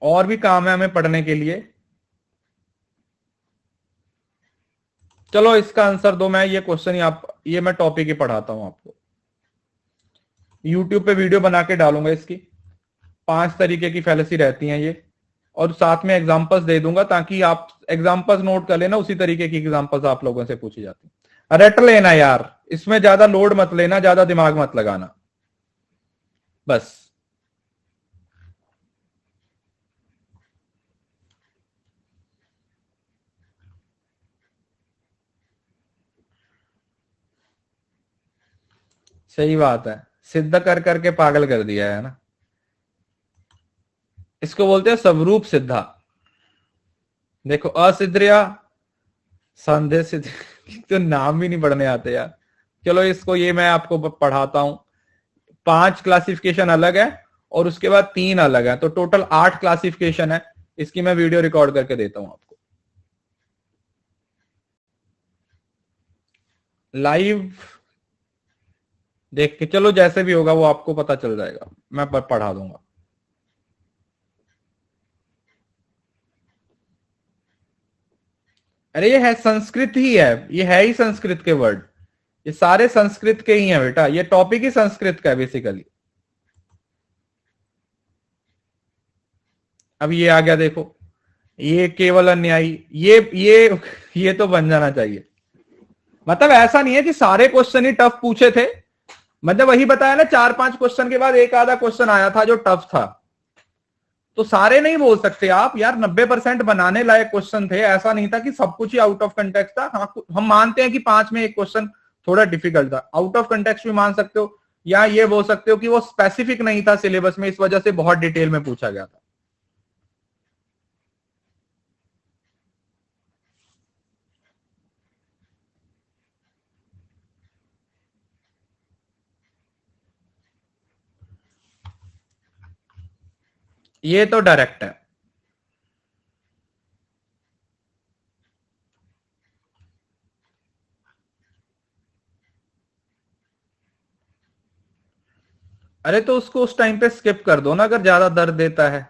और भी काम है हमें पढ़ने के लिए। चलो इसका आंसर दो, मैं ये क्वेश्चन ही ये मैं टॉपिक ही पढ़ाता हूं आपको, यूट्यूब पे वीडियो बना के डालूंगा इसकी। 5 तरीके की फैलेसी रहती हैं ये, और साथ में एग्जांपल्स दे दूंगा ताकि आप एग्जांपल्स नोट कर लेना, उसी तरीके की एग्जांपल्स आप लोगों से पूछी जाती है। रट लेना यार, इसमें ज्यादा लोड मत लेना, ज्यादा दिमाग मत लगाना, बस। सही बात है, सिद्ध कर करके पागल कर दिया है ना। इसको बोलते हैं स्वरूप सिद्धा। देखो, असिद्धिया, संदेह सिद्ध तो नाम भी नहीं पढ़ने आते यार। चलो इसको ये मैं आपको पढ़ाता हूं। 5 क्लासिफिकेशन अलग है और उसके बाद 3 अलग है, तो टोटल 8 क्लासिफिकेशन है। इसकी मैं वीडियो रिकॉर्ड करके देता हूं आपको लाइव देख के। चलो जैसे भी होगा वो आपको पता चल जाएगा, मैं पढ़ा दूंगा। अरे ये है संस्कृत ही है, ये है ही संस्कृत के वर्ड, ये सारे संस्कृत के ही हैं बेटा, ये टॉपिक ही संस्कृत का है बेसिकली। अब ये आ गया देखो, ये केवल अन्यायी, ये तो बन जाना चाहिए। मतलब ऐसा नहीं है कि सारे क्वेश्चन ही टफ पूछे थे, मतलब वही बताया ना, 4-5 क्वेश्चन के बाद एक आधा क्वेश्चन आया था जो टफ था, तो सारे नहीं बोल सकते आप यार। 90% बनाने लायक क्वेश्चन थे, ऐसा नहीं था कि सब कुछ ही आउट ऑफ कंटेक्स्ट था। हाँ, हम मानते हैं कि 5 में एक क्वेश्चन थोड़ा डिफिकल्ट था, आउट ऑफ कंटेक्स्ट भी मान सकते हो, या ये बोल सकते हो कि वो स्पेसिफिक नहीं था सिलेबस में, इस वजह से बहुत डिटेल में पूछा गया था। ये तो डायरेक्ट है। अरे तो उसको उस टाइम पे स्किप कर दो ना, अगर ज्यादा दर्द देता है।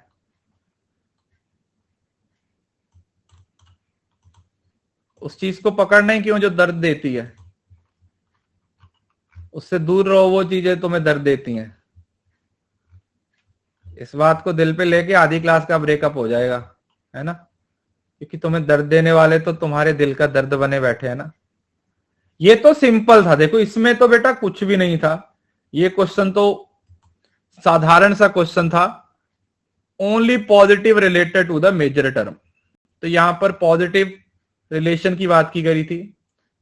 उस चीज को पकड़ना ही क्यों जो दर्द देती है, उससे दूर रहो, वो चीजें तुम्हें दर्द देती हैं। इस बात को दिल पे लेके आधी क्लास का ब्रेकअप हो जाएगा, है ना, क्योंकि तुम्हें दर्द देने वाले तो तुम्हारे दिल का दर्द बने बैठे हैं ना। ये तो सिंपल था, देखो इसमें तो बेटा कुछ भी नहीं था, ये क्वेश्चन तो साधारण सा क्वेश्चन था, only positive related to the major term. तो यहां पर पॉजिटिव रिलेशन की बात की गई थी,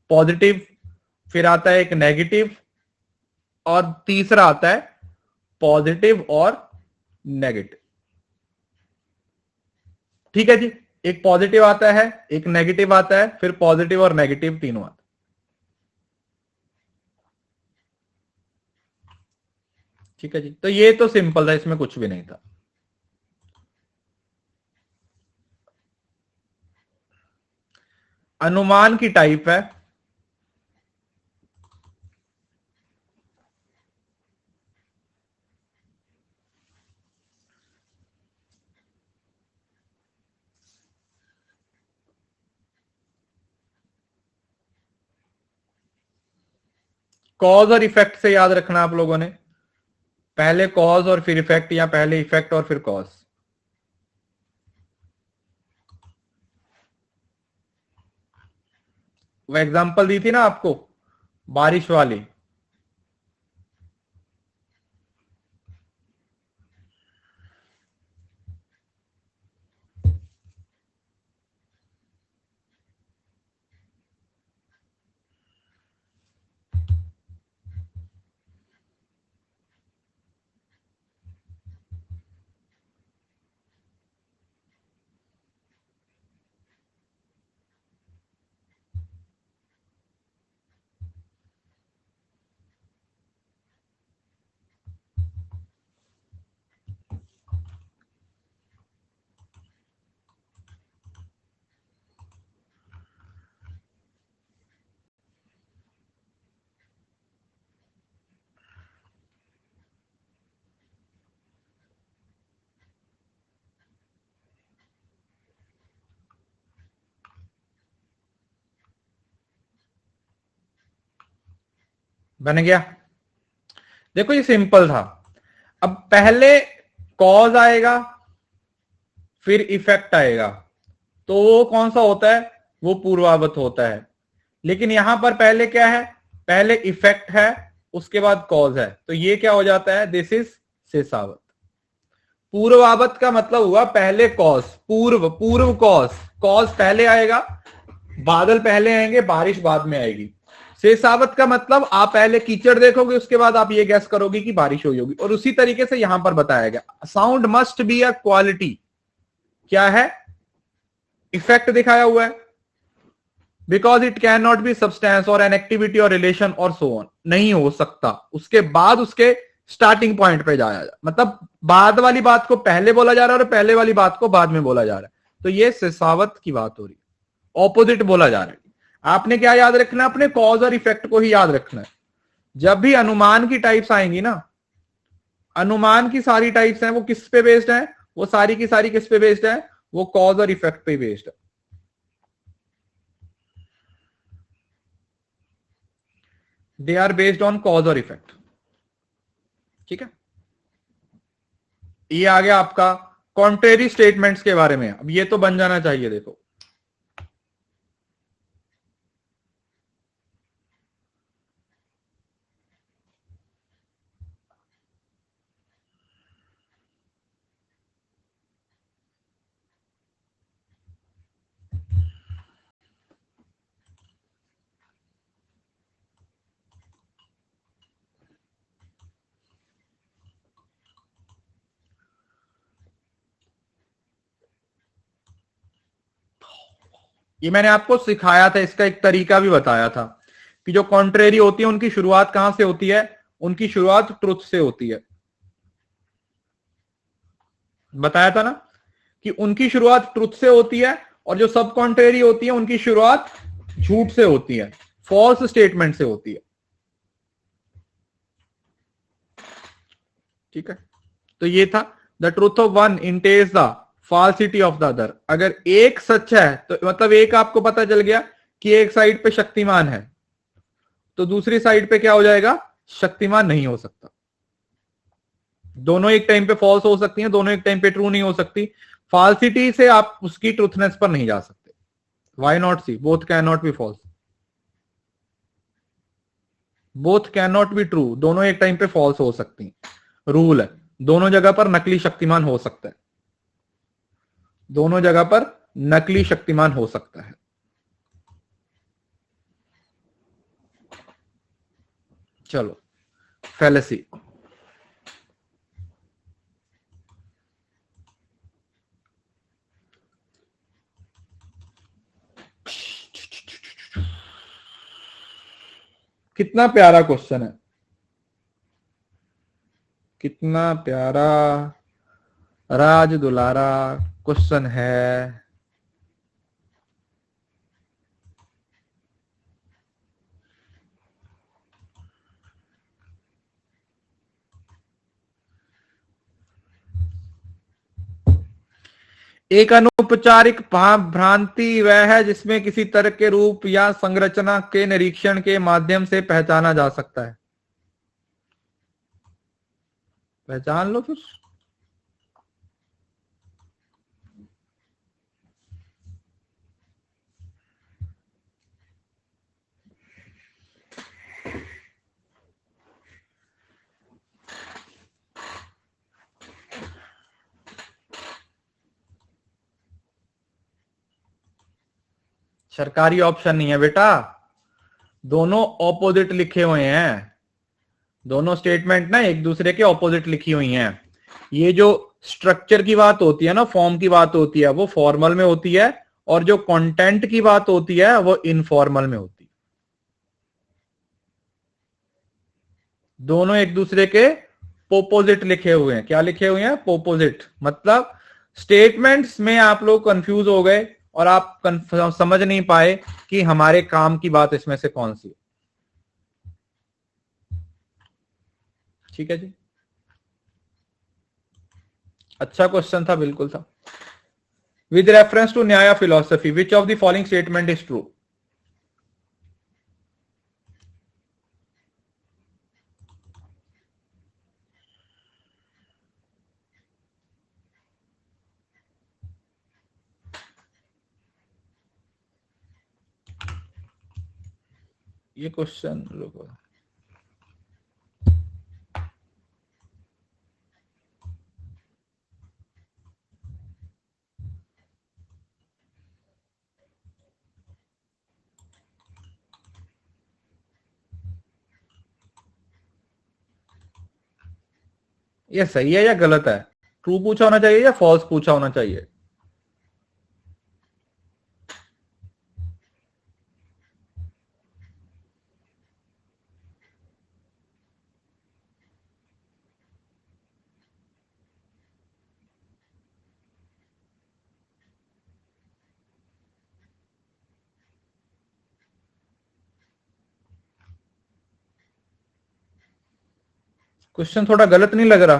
पॉजिटिव, फिर आता है एक नेगेटिव, और तीसरा आता है पॉजिटिव और नेगेटिव। ठीक है जी, एक पॉजिटिव आता है, एक नेगेटिव आता है, फिर पॉजिटिव और नेगेटिव तीनों आते हैं। ठीक है जी, तो ये तो सिंपल था, इसमें कुछ भी नहीं था। अनुमान की टाइप है, कॉज और इफेक्ट से याद रखना आप लोगों ने, पहले कॉज और फिर इफेक्ट, या पहले इफेक्ट और फिर कॉज। वो एग्जांपल दी थी ना आपको बारिश वाली, बन गया। देखो ये सिंपल था, अब पहले कॉज आएगा फिर इफेक्ट आएगा, तो वो कौन सा होता है, वो पूर्वावत होता है। लेकिन यहां पर पहले क्या है, पहले इफेक्ट है उसके बाद कॉज है, तो ये क्या हो जाता है, दिस इज शेषावत। पूर्वावत का मतलब हुआ पहले कॉज, पूर्व पूर्व कॉज, कॉज पहले आएगा, बादल पहले आएंगे, बारिश बाद में आएगी। शेषावत का मतलब आप पहले कीचड़ देखोगे, उसके बाद आप ये गैस करोगे कि बारिश हुई होगी। और उसी तरीके से यहां पर बताया गया, sound must be a quality, क्या है, इफेक्ट दिखाया हुआ है, because it can not B substance और एन एक्टिविटी और रिलेशन और सो ऑन, नहीं हो सकता। उसके बाद उसके स्टार्टिंग पॉइंट पे जाया जाए, मतलब बाद वाली बात को पहले बोला जा रहा है और पहले वाली बात को बाद में बोला जा रहा है, तो ये सिसावत की बात हो रही है, ऑपोजिट बोला जा रहा है। आपने क्या याद रखना है? अपने कॉज और इफेक्ट को ही याद रखना है। जब भी अनुमान की टाइप्स आएंगी ना, अनुमान की सारी टाइप्स हैं वो किस पे बेस्ड है? वो सारी की सारी किस पे बेस्ड है? वो कॉज और इफेक्ट पे बेस्ड है। They are based on cause और इफेक्ट। ठीक है, ये आ गया आपका कॉन्ट्रेरी स्टेटमेंट्स के बारे में। अब ये तो बन जाना चाहिए, देखो ये मैंने आपको सिखाया था, इसका एक तरीका भी बताया था कि जो कॉन्ट्रेरी होती है उनकी शुरुआत कहां से होती है? उनकी शुरुआत ट्रुथ से होती है। बताया था ना कि उनकी शुरुआत ट्रुथ से होती है, और जो सब कॉन्ट्रेरी होती है उनकी शुरुआत झूठ से होती है, फॉल्स स्टेटमेंट से होती है। ठीक है, तो ये था the truth of one entails the falsity of the other. अगर एक सच है तो मतलब एक आपको पता चल गया कि एक साइड पे शक्तिमान है, तो दूसरी साइड पे क्या हो जाएगा? शक्तिमान नहीं हो सकता। दोनों एक टाइम पे फॉल्स हो सकती हैं, दोनों एक टाइम पे ट्रू नहीं हो सकती। फॉल्सिटी से आप उसकी ट्रूथनेस पर नहीं जा सकते। Why not? C both can not be false, both can not be true, दोनों एक टाइम पे फॉल्स हो सकती हैं। रूल है, दोनों जगह पर नकली शक्तिमान हो सकता है, दोनों जगह पर नकली शक्तिमान हो सकता है। चलो, फैलेसी। कितना प्यारा क्वेश्चन है, कितना प्यारा राज दुलारा क्वेश्चन है। एक अनौपचारिक भ्रांति वह है जिसमें किसी तरह के रूप या संरचना के निरीक्षण के माध्यम से पहचाना जा सकता है। पहचान लो फिर। सरकारी ऑप्शन नहीं है बेटा, दोनों ऑपोजिट लिखे हुए हैं, दोनों स्टेटमेंट ना एक दूसरे के ऑपोजिट लिखी हुई हैं। ये जो स्ट्रक्चर की बात होती है ना, फॉर्म की बात होती है, वो फॉर्मल में होती है, और जो कंटेंट की बात होती है वो इनफॉर्मल में होती है। दोनों एक दूसरे के पोपोजिट लिखे हुए हैं। क्या लिखे हुए हैं? पोपोजिट। मतलब स्टेटमेंट्स में आप लोग कंफ्यूज हो गए और आप समझ नहीं पाए कि हमारे काम की बात इसमें से कौन सी है। ठीक है जी, अच्छा क्वेश्चन था, बिल्कुल था। विद रेफरेंस टू न्याय philosophy which of the following statement is true? ये क्वेश्चन रुको, ये सही है या गलत है? ट्रू पूछा होना चाहिए या फॉल्स पूछा होना चाहिए? क्वेश्चन थोड़ा गलत नहीं लग रहा?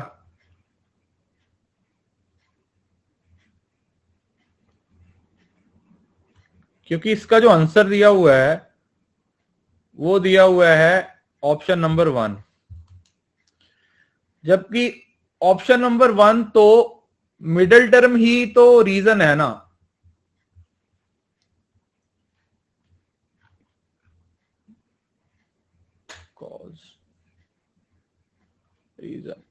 क्योंकि इसका जो आंसर दिया हुआ है वो दिया हुआ है ऑप्शन नंबर 1, जबकि ऑप्शन नंबर 1 तो मिडिल टर्म ही तो रीजन है ना। Cause reason,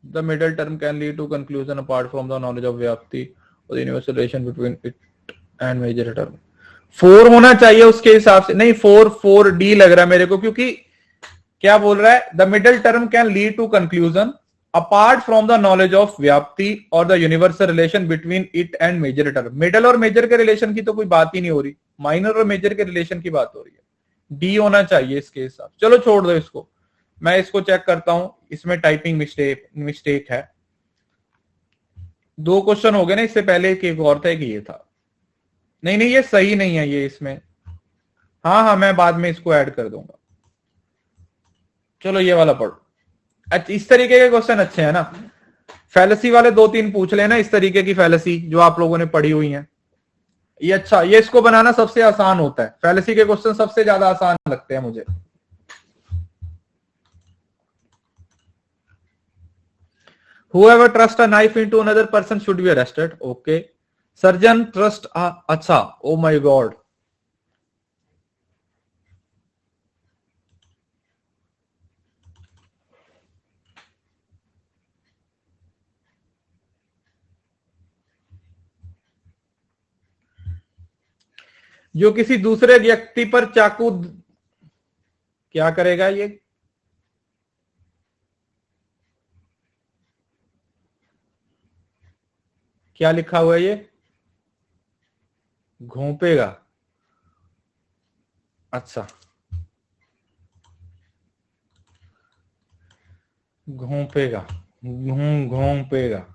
the middle term can lead to conclusion apart from the knowledge of vyapti और the universal relation between it and major term. 4 होना चाहिए उसके हिसाब से, नहीं 4 डी लग रहा है मेरे को, क्योंकि क्या बोल रहा है, the middle term can lead to conclusion apart from the knowledge of vyapti और the universal relation between it and major term. Middle और मेजर के रिलेशन की तो कोई बात ही नहीं हो रही, माइनर और मेजर के रिलेशन की बात हो रही है। डी होना चाहिए इसके हिसाब। चलो छोड़ दो इसको, मैं इसको चेक करता हूं, इसमें टाइपिंग मिस्टेक है। 2 क्वेश्चन हो गए ना, इससे पहले एक और था कि ये था। नहीं ये सही नहीं है ये इसमें। हाँ मैं बाद में इसको ऐड कर दूंगा। चलो ये वाला पढ़ो। अच्छा इस तरीके के क्वेश्चन अच्छे हैं ना, फैलेसी वाले 2-3 पूछ लेना इस तरीके की फैलेसी जो आप लोगों ने पढ़ी हुई है। ये अच्छा, ये इसको बनाना सबसे आसान होता है, फैलेसी के क्वेश्चन सबसे ज्यादा आसान लगते हैं मुझे। Whoever trust a knife into another person should be arrested. Okay. Surgeon trust अच्छा, oh my god. जो किसी दूसरे व्यक्ति पर चाकू, क्या करेगा ये? क्या लिखा हुआ है ये? घोंपेगा। अच्छा, घोंपेगा, घोंपेगा।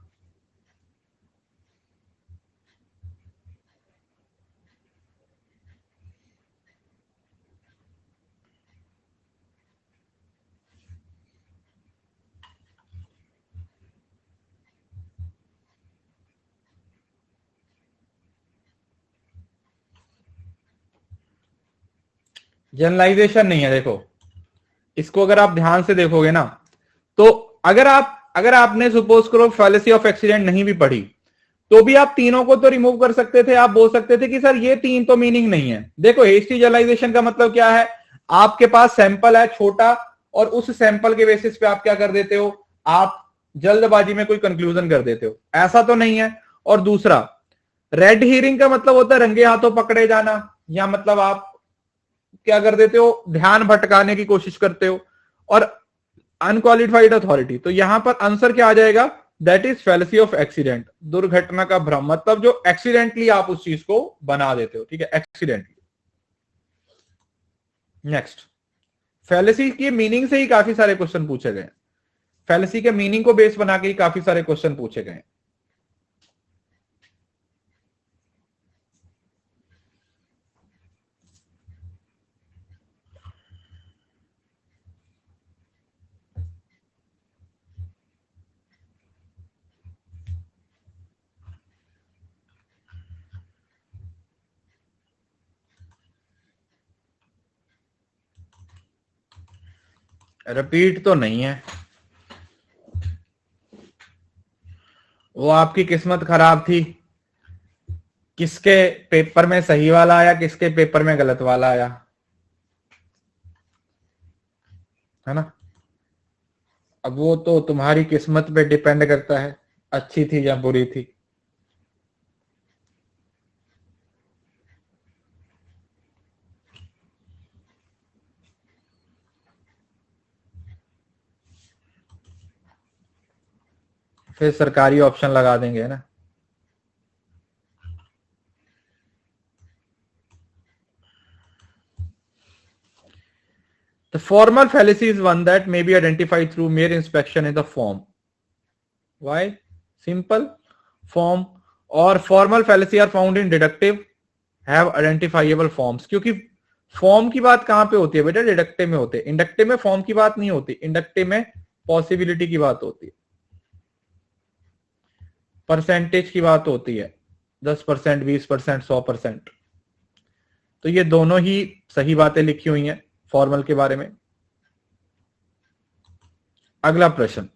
जनरलाइजेशन नहीं है। देखो इसको अगर आप ध्यान से देखोगे ना, तो अगर आपने सपोज करो फैलेसी ऑफ एक्सीडेंट नहीं भी पढ़ी, तो भी आप तीनों को तो रिमूव कर सकते थे। आप बोल सकते थे कि सर ये 3 तो मीनिंग नहीं है। देखो हेस्टी जनरलाइजेशन का मतलब क्या है, आपके पास सैंपल है छोटा और उस सैंपल के बेसिस पे आप क्या कर देते हो, आप जल्दबाजी में कोई कंक्लूजन कर देते हो, ऐसा तो नहीं है। और दूसरा रेड हियरिंग का मतलब होता है रंगे हाथों पकड़े जाना, या मतलब आप क्या कर देते हो, ध्यान भटकाने की कोशिश करते हो। और अनक्वालिफाइड अथॉरिटी, तो यहां पर आंसर क्या आ जाएगा, that is fallacy of accident, दुर्घटना का भ्रम, मतलब जो एक्सीडेंटली आप उस चीज को बना देते हो। ठीक है, एक्सीडेंटली। नेक्स्ट, फैलेसी की मीनिंग से ही काफी सारे क्वेश्चन पूछे गए, फैलेसी के मीनिंग को बेस बना के ही काफी सारे क्वेश्चन पूछे गए। रिपीट तो नहीं है, वो आपकी किस्मत खराब थी, किसके पेपर में सही वाला आया, किसके पेपर में गलत वाला आया, है ना। अब वो तो तुम्हारी किस्मत पे डिपेंड करता है, अच्छी थी या बुरी थी। फिर सरकारी ऑप्शन लगा देंगे ना। The formal fallacy is one that may be identified through mere inspection in the form. Why? Simple. Form और formal fallacy are found in deductive have identifiable forms. क्योंकि फॉर्म की बात कहां पे होती है बेटा? डिडक्टिव में होते हैं। इंडक्टिव में फॉर्म की बात नहीं होती, इंडक्टिव में पॉसिबिलिटी की बात होती है, परसेंटेज की बात होती है, 10%, 20%, 100%। तो ये दोनों ही सही बातें लिखी हुई हैं फॉर्मल के बारे में। अगला प्रश्न,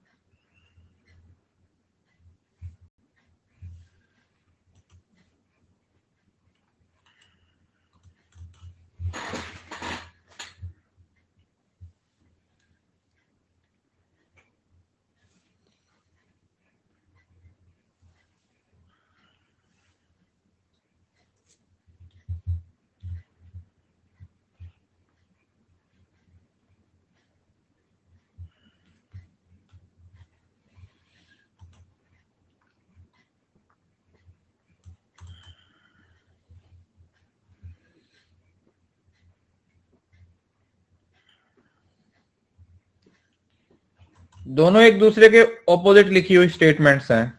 दोनों एक दूसरे के ऑपोजिट लिखी हुई स्टेटमेंट्स हैं।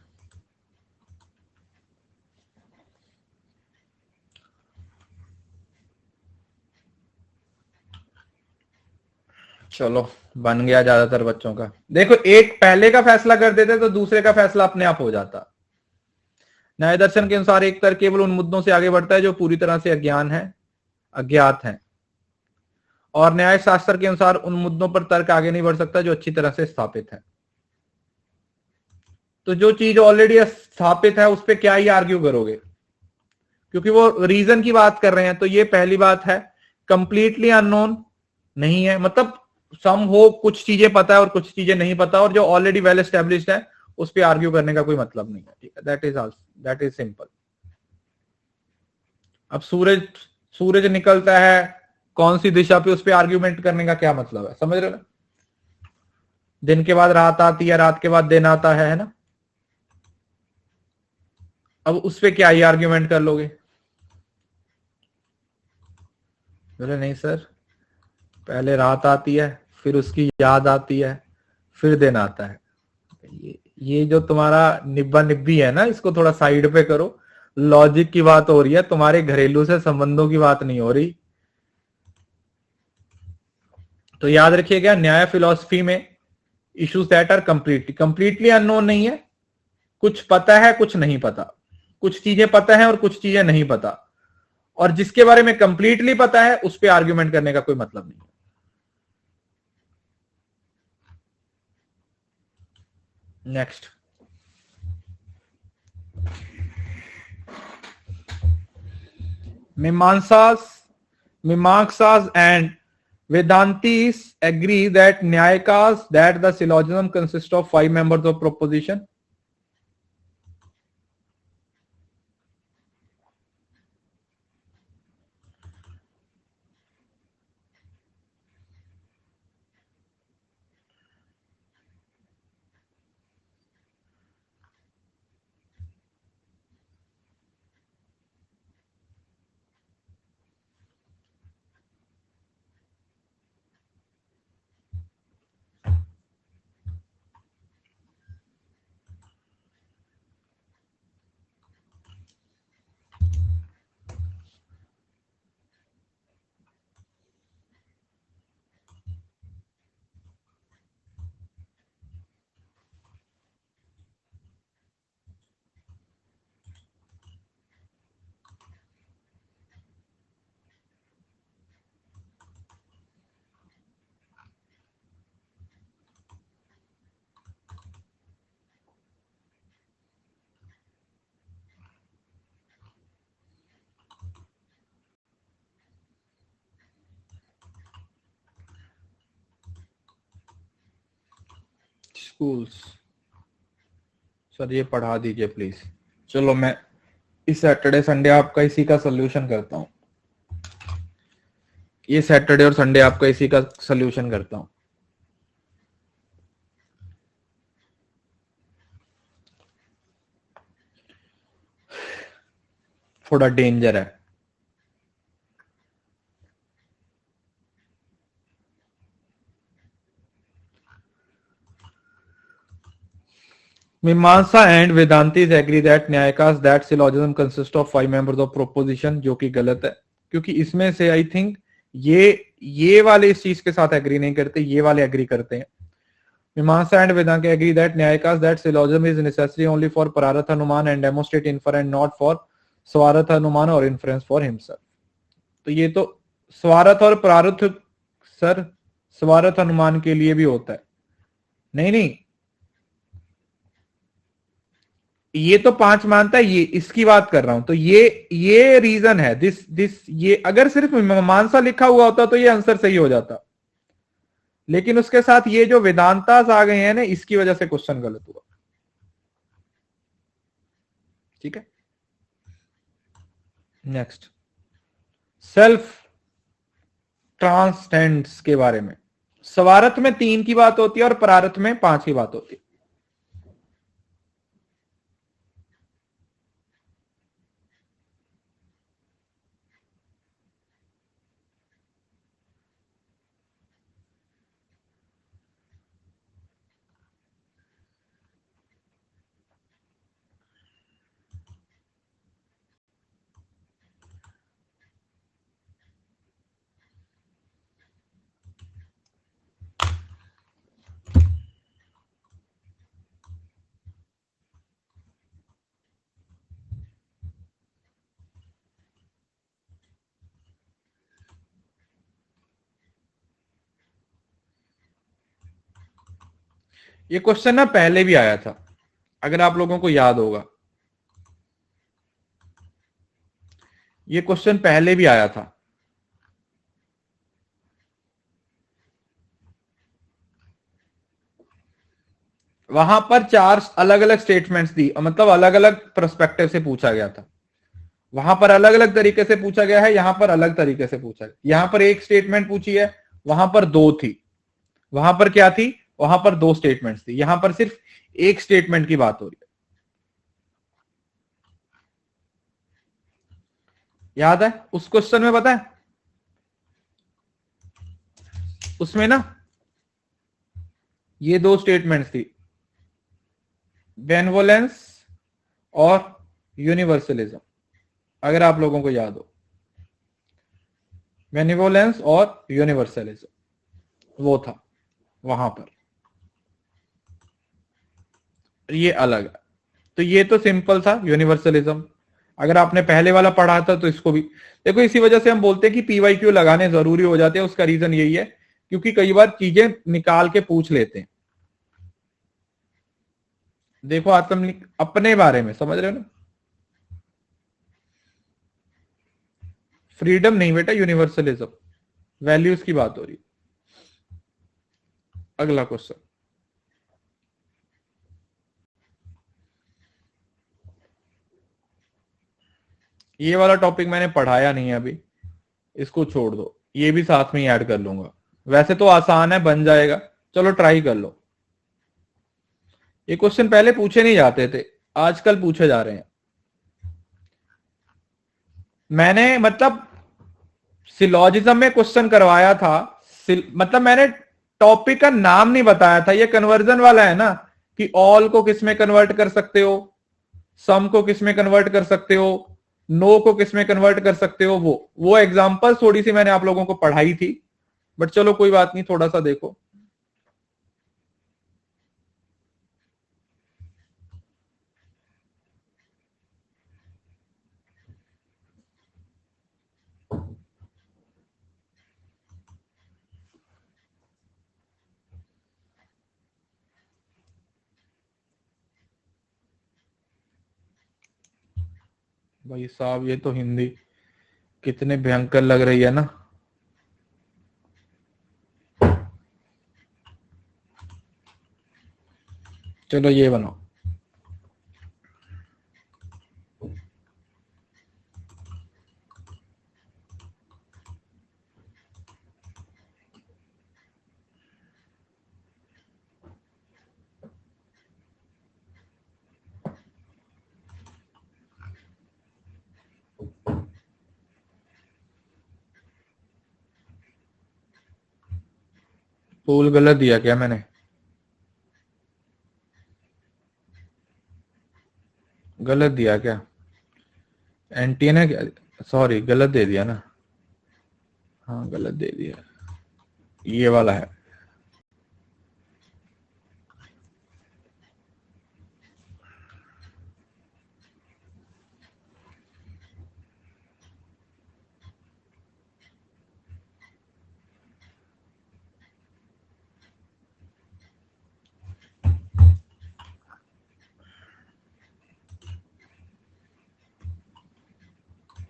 चलो बन गया ज्यादातर बच्चों का। देखो, एक पहले का फैसला कर देते तो दूसरे का फैसला अपने आप हो जाता। न्याय दर्शन के अनुसार एक तर्क केवल उन मुद्दों से आगे बढ़ता है जो पूरी तरह से अज्ञात है, और न्याय शास्त्र के अनुसार उन मुद्दों पर तर्क आगे नहीं बढ़ सकता जो अच्छी तरह से स्थापित है। तो जो चीज ऑलरेडी स्थापित है उस पर क्या ही आर्ग्यू करोगे, क्योंकि वो रीजन की बात कर रहे हैं। तो ये पहली बात है, कंप्लीटली अननोन नहीं है, मतलब सम हो, कुछ चीजें पता है और कुछ चीजें नहीं पता, और जो ऑलरेडी वेल एस्टेब्लिश्ड है उस पर आर्ग्यू करने का कोई मतलब नहीं है। ठीक है, दैट इज सिंपल। अब सूरज निकलता है कौन सी दिशा पे, उस पर आर्ग्यूमेंट करने का क्या मतलब है? समझ रहे हो ना? दिन के बाद रात आती है, रात के बाद दिन आता है ना? अब उस पर क्या ही आर्ग्यूमेंट कर लोगे? बोले नहीं सर, पहले रात आती है, फिर उसकी याद आती है, फिर दिन आता है। ये जो तुम्हारा निब्बा निब्बी है ना, इसको थोड़ा साइड पे करो। लॉजिक की बात हो रही है, तुम्हारे घरेलू से संबंधों की बात नहीं हो रही। तो याद रखिएगा, न्याय फिलॉसफी में issues that are completely unknown नहीं है। कुछ पता है, कुछ नहीं पता, कुछ चीजें पता है और कुछ चीजें नहीं पता, और जिसके बारे में कंप्लीटली पता है उस पर आर्ग्यूमेंट करने का कोई मतलब नहीं है। Next, Mimamsas and Vedantis agree that Nyayikas that the syllogism consists of 5 members of proposition. Schools sir ये पढ़ा दीजिए प्लीज। चलो मैं इस सैटरडे संडे आपका इसी का सोल्यूशन करता हूं। ये सैटरडे और संडे आपका इसी का सोल्यूशन करता हूं। थोड़ा डेंजर है। Mimamsa and Vedantis agree that Nyayikas that syllogism consists of 5 members of proposition, जो कि गलत है, क्योंकि इसमें से आई थिंक ये वाले इस चीज के साथ एग्री नहीं करते, ये वाले एग्री करते हैं। Mimamsa and Vedanta agree that Naiyayikas that syllogism is necessary only for parartha anumana and demonstrate infer and not for svartha anumana और इन्फ्रेंस फॉर हिमसेल्फ। तो ये तो स्वार्थ और परार्थ सर स्वार्थ अनुमान के लिए भी होता है। नहीं नहीं, ये तो 5 मानता है, ये इसकी बात कर रहा हूं। तो ये रीजन है, दिस ये अगर सिर्फ मीमांसा लिखा हुआ होता तो ये आंसर सही हो जाता, लेकिन उसके साथ ये जो वेदांतास आ गए हैं ना, इसकी वजह से क्वेश्चन गलत हुआ। ठीक है, नेक्स्ट सेल्फ ट्रांसटेंड्स के बारे में। स्वार्थ में 3 की बात होती है और परार्थ में 5 की बात होती है। ये क्वेश्चन ना पहले भी आया था, अगर आप लोगों को याद होगा। ये क्वेश्चन पहले भी आया था। वहां पर 4 अलग अलग स्टेटमेंट्स दी, मतलब अलग अलग पर्सपेक्टिव से पूछा गया था। वहां पर अलग अलग तरीके से पूछा गया है, यहां पर अलग तरीके से पूछा गया। यहां पर एक स्टेटमेंट पूछी है, वहां पर 2 थी। वहां पर क्या थी? वहां पर 2 स्टेटमेंट्स थी, यहां पर सिर्फ एक स्टेटमेंट की बात हो रही है। याद है उस क्वेश्चन में? पता है उसमें ना ये 2 स्टेटमेंट्स थी, बेनवोलेंस और यूनिवर्सलिज्म, अगर आप लोगों को याद हो। बेनिवोलेंस और यूनिवर्सलिज्म वो था वहां पर, ये अलग है। तो ये तो सिंपल था यूनिवर्सलिज्म। अगर आपने पहले वाला पढ़ा था तो इसको भी देखो। इसी वजह से हम बोलते हैं कि पीवाईक्यू लगाने जरूरी हो जाते हैं। उसका रीजन यही है क्योंकि कई बार चीजें निकाल के पूछ लेते हैं। देखो आत्म अपने बारे में समझ रहे हो ना? फ्रीडम नहीं बेटा, यूनिवर्सलिज्म, वैल्यूज की बात हो रही है। अगला क्वेश्चन, ये वाला टॉपिक मैंने पढ़ाया नहीं है अभी, इसको छोड़ दो, ये भी साथ में ही ऐड कर लूंगा। वैसे तो आसान है, बन जाएगा, चलो ट्राई कर लो। ये क्वेश्चन पहले पूछे नहीं जाते थे, आजकल पूछे जा रहे हैं। मैंने मतलब सिलॉजिज्म में क्वेश्चन करवाया था, मतलब मैंने टॉपिक का नाम नहीं बताया था। ये कन्वर्जन वाला है ना, कि ऑल को किस में कन्वर्ट कर सकते हो, सम को किस में कन्वर्ट कर सकते हो, नो को किस में कन्वर्ट कर सकते हो। वो एग्जांपल थोड़ी सी मैंने आप लोगों को पढ़ाई थी, बट चलो कोई बात नहीं, थोड़ा सा देखो। भाई साहब ये तो हिंदी कितने भयंकर लग रही है ना। चलो ये बनाओ, फूल गलत दिया क्या मैंने? गलत दिया क्या? एंटीना क्या? सॉरी गलत दे दिया ना। हाँ गलत दे दिया, ये वाला है।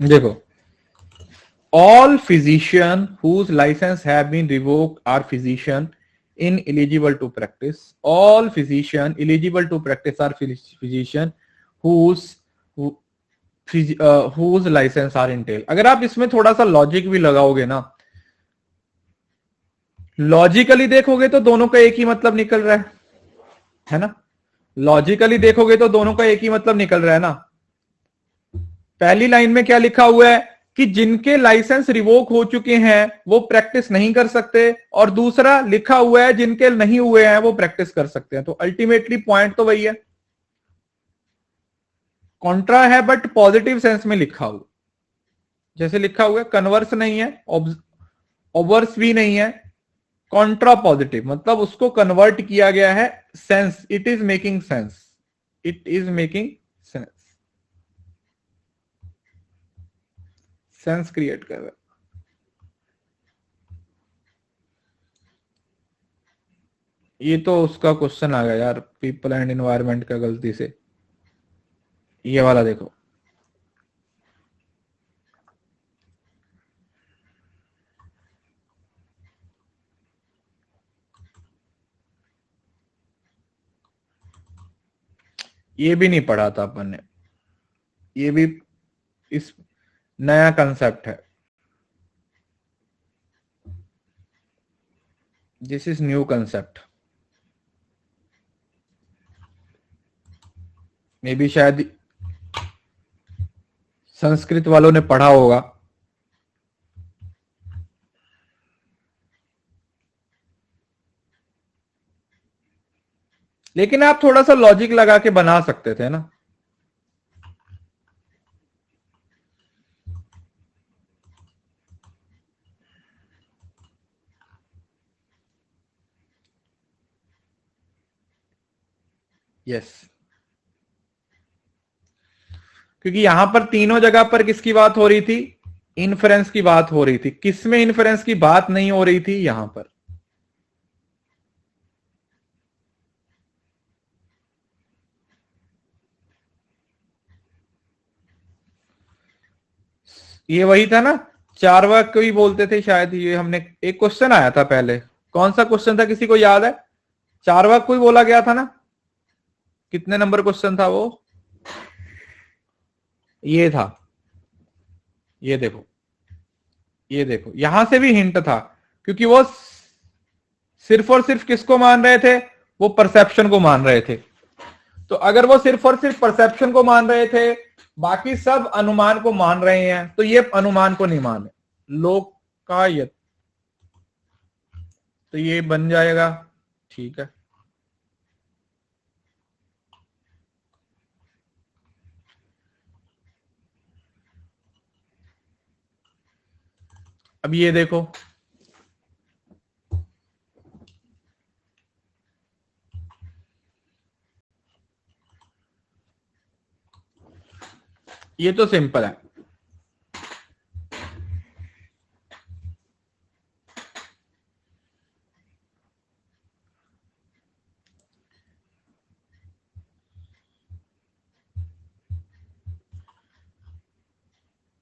देखो, all physician whose license have been revoked are physician ineligible to practice. All physician eligible to practice are physician whose whose license are entail. अगर आप इसमें थोड़ा सा लॉजिक भी लगाओगे ना, लॉजिकली देखोगे तो दोनों का एक ही मतलब निकल रहा है ना। लॉजिकली देखोगे तो दोनों का एक ही मतलब निकल रहा है ना। पहली लाइन में क्या लिखा हुआ है कि जिनके लाइसेंस रिवोक हो चुके हैं वो प्रैक्टिस नहीं कर सकते, और दूसरा लिखा हुआ है जिनके नहीं हुए हैं वो प्रैक्टिस कर सकते हैं। तो अल्टीमेटली पॉइंट तो वही है, कॉन्ट्रा है बट पॉजिटिव सेंस में लिखा हुआ। जैसे लिखा हुआ है कन्वर्स नहीं है, ओवर्स भी नहीं है, कॉन्ट्रा पॉजिटिव मतलब उसको कन्वर्ट किया गया है sense, it is making sense, it is making sense, sense create कर रहा है। ये तो उसका क्वेश्चन आ गया यार, पीपल एंड एनवायरनमेंट का, गलती से। ये वाला देखो, ये भी नहीं पढ़ा था अपन ने, ये भी इस नया कंसेप्ट है, this is new concept. May be शायद संस्कृत वालों ने पढ़ा होगा, लेकिन आप थोड़ा सा लॉजिक लगा के बना सकते थे ना। यस, क्योंकि यहां पर तीनों जगह पर किसकी बात हो रही थी, इन्फ्रेंस की बात हो रही थी। किसमें इन्फ्रेंस की बात नहीं हो रही थी, यहां पर। ये वही था ना, चार्वाक को ही बोलते थे शायद, ये हमने एक क्वेश्चन आया था पहले, कौन सा क्वेश्चन था किसी को याद है? चार्वाक को ही बोला गया था ना। कितने नंबर क्वेश्चन था वो? ये था, ये देखो, ये देखो, यहां से भी हिंट था, क्योंकि वो सिर्फ और सिर्फ किसको मान रहे थे, वो परसेप्शन को मान रहे थे। तो अगर वो सिर्फ और सिर्फ परसेप्शन को मान रहे थे, बाकी सब अनुमान को मान रहे हैं, तो ये अनुमान को नहीं मान रहे, लोकायत, तो ये बन जाएगा। ठीक है, अब ये देखो, ये तो सिंपल है।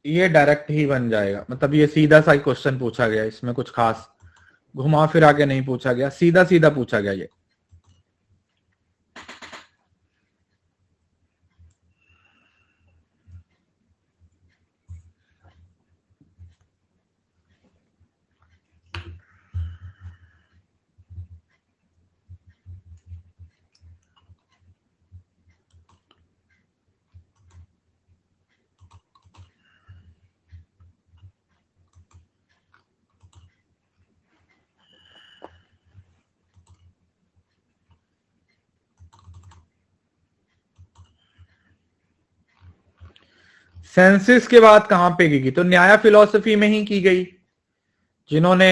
ये डायरेक्ट ही बन जाएगा, मतलब ये सीधा सा क्वेश्चन पूछा गया, इसमें कुछ खास घुमा फिरा के नहीं पूछा गया, सीधा सीधा पूछा गया ये। सेंसिस के बाद कहां पे की गई, तो न्याय फिलॉसफी में ही की गई। जिन्होंने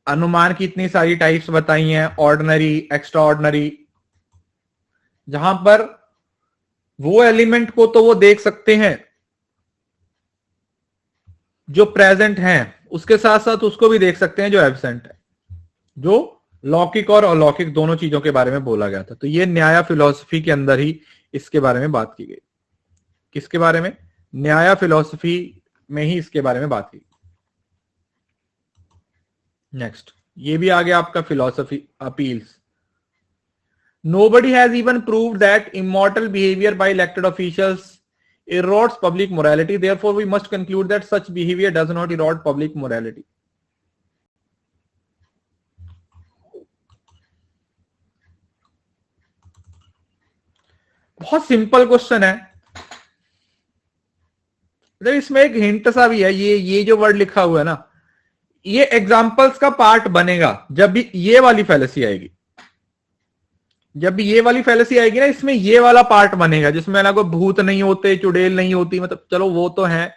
अनुमान की इतनी सारी टाइप्स बताई हैं, ऑर्डिनरी, एक्स्ट्रा ऑर्डिनरी, जहां पर वो एलिमेंट को तो वो देख सकते हैं जो प्रेजेंट हैं, उसके साथ साथ उसको भी देख सकते हैं जो एब्सेंट है, जो लौकिक और अलौकिक दोनों चीजों के बारे में बोला गया था। तो ये न्याय फिलॉसफी के अंदर ही इसके बारे में बात की गई। किसके बारे में? न्याय फिलॉसफी में ही इसके बारे में बात की। नेक्स्ट, ये भी आ गया आपका philosophy appeals. Nobody has even proved that immoral behavior by elected officials erodes public morality. Therefore, we must conclude that such behavior does not erode public morality. बहुत सिंपल क्वेश्चन है। इसमें एक हिंट सा भी है। ये जो वर्ड लिखा हुआ है ना, ये एग्जाम्पल्स का पार्ट बनेगा जब भी ये वाली फैलेसी आएगी। जब भी ये वाली फैलेसी आएगी ना, इसमें ये वाला पार्ट बनेगा जिसमें ना कोई भूत नहीं होते, चुड़ैल नहीं होती, मतलब चलो वो तो है,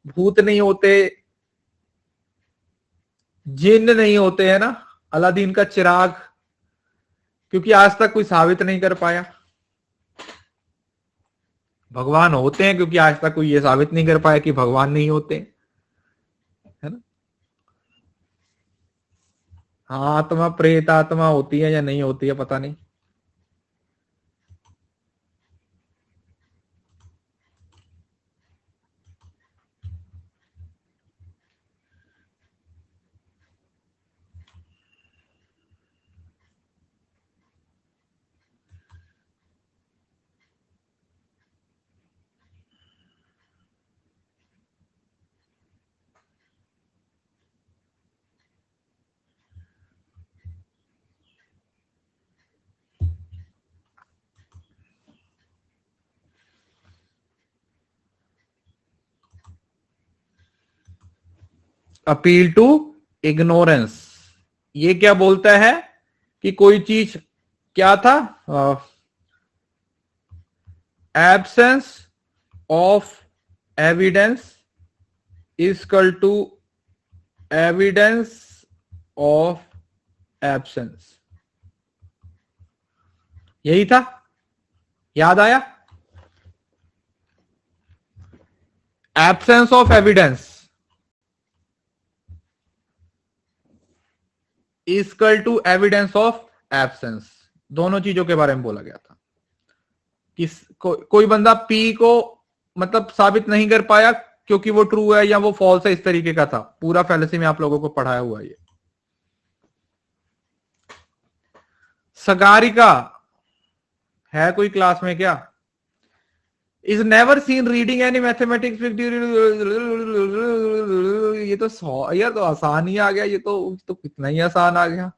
भूत नहीं होते, जिन्न नहीं होते, है ना, अलादीन का चिराग, क्योंकि आज तक कोई साबित नहीं कर पाया। भगवान होते हैं क्योंकि आज तक कोई ये साबित नहीं कर पाया कि भगवान नहीं होते, है ना। हाँ, आत्मा, प्रेत आत्मा होती है या नहीं होती है पता नहीं। अपील टू इग्नोरेंस, ये क्या बोलता है कि कोई चीज क्या था, absence of evidence equal to evidence of absence. यही था, याद आया? Absence of evidence equal to evidence of absence, दोनों चीजों के बारे में बोला गया था कि कोई बंदा पी को मतलब साबित नहीं कर पाया क्योंकि वो ट्रू है या वो फॉल्स है, इस तरीके का था। पूरा फैलेसी में आप लोगों को पढ़ाया हुआ है ये। सगारिका है कोई क्लास में क्या? Is never seen reading any mathematics. ये तो यार तो आसान ही आ गया, ये तो कितना ही आसान आ गया।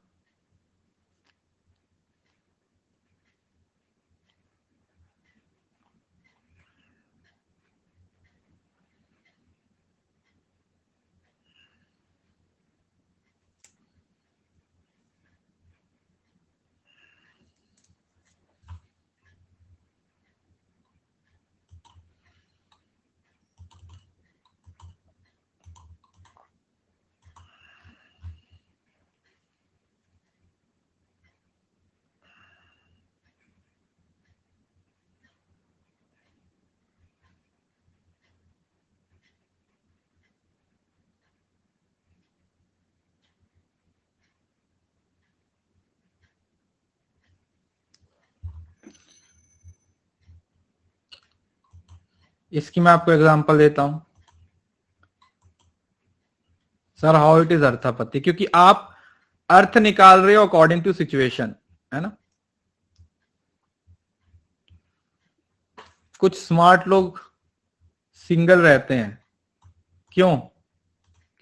इसकी मैं आपको एग्जांपल देता हूं सर, हाउ इट इज अर्थापत्ति, क्योंकि आप अर्थ निकाल रहे हो अकॉर्डिंग टू सिचुएशन, है ना। कुछ स्मार्ट लोग सिंगल रहते हैं, क्यों?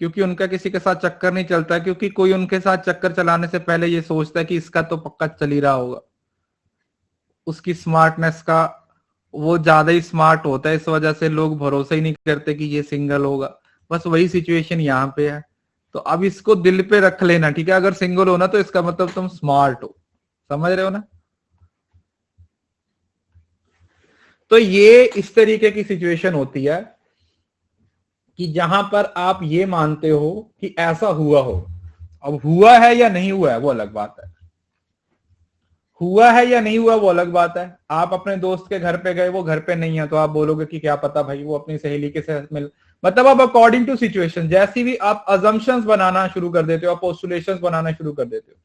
क्योंकि उनका किसी के साथ चक्कर नहीं चलता, क्योंकि कोई उनके साथ चक्कर चलाने से पहले ये सोचता है कि इसका तो पक्का चल ही रहा होगा। उसकी स्मार्टनेस का, वो ज्यादा ही स्मार्ट होता है, इस वजह से लोग भरोसा ही नहीं करते कि ये सिंगल होगा। बस वही सिचुएशन यहाँ पे है। तो अब इसको दिल पे रख लेना, ठीक है। अगर सिंगल हो ना तो इसका मतलब तुम स्मार्ट हो, समझ रहे हो ना। तो ये इस तरीके की सिचुएशन होती है कि जहां पर आप ये मानते हो कि ऐसा हुआ हो। अब हुआ है या नहीं हुआ है वो अलग बात है। हुआ है या नहीं हुआ वो अलग बात है। आप अपने दोस्त के घर पे गए, वो घर पे नहीं है, तो आप बोलोगे कि क्या पता भाई वो अपनी सहेली के साथ मिल। मतलब अब अकॉर्डिंग टू सिचुएशन, जैसी भी आप अजम्पशंस बनाना शुरू कर देते हो, आप पोस्टुलेशंस बनाना शुरू कर देते हो।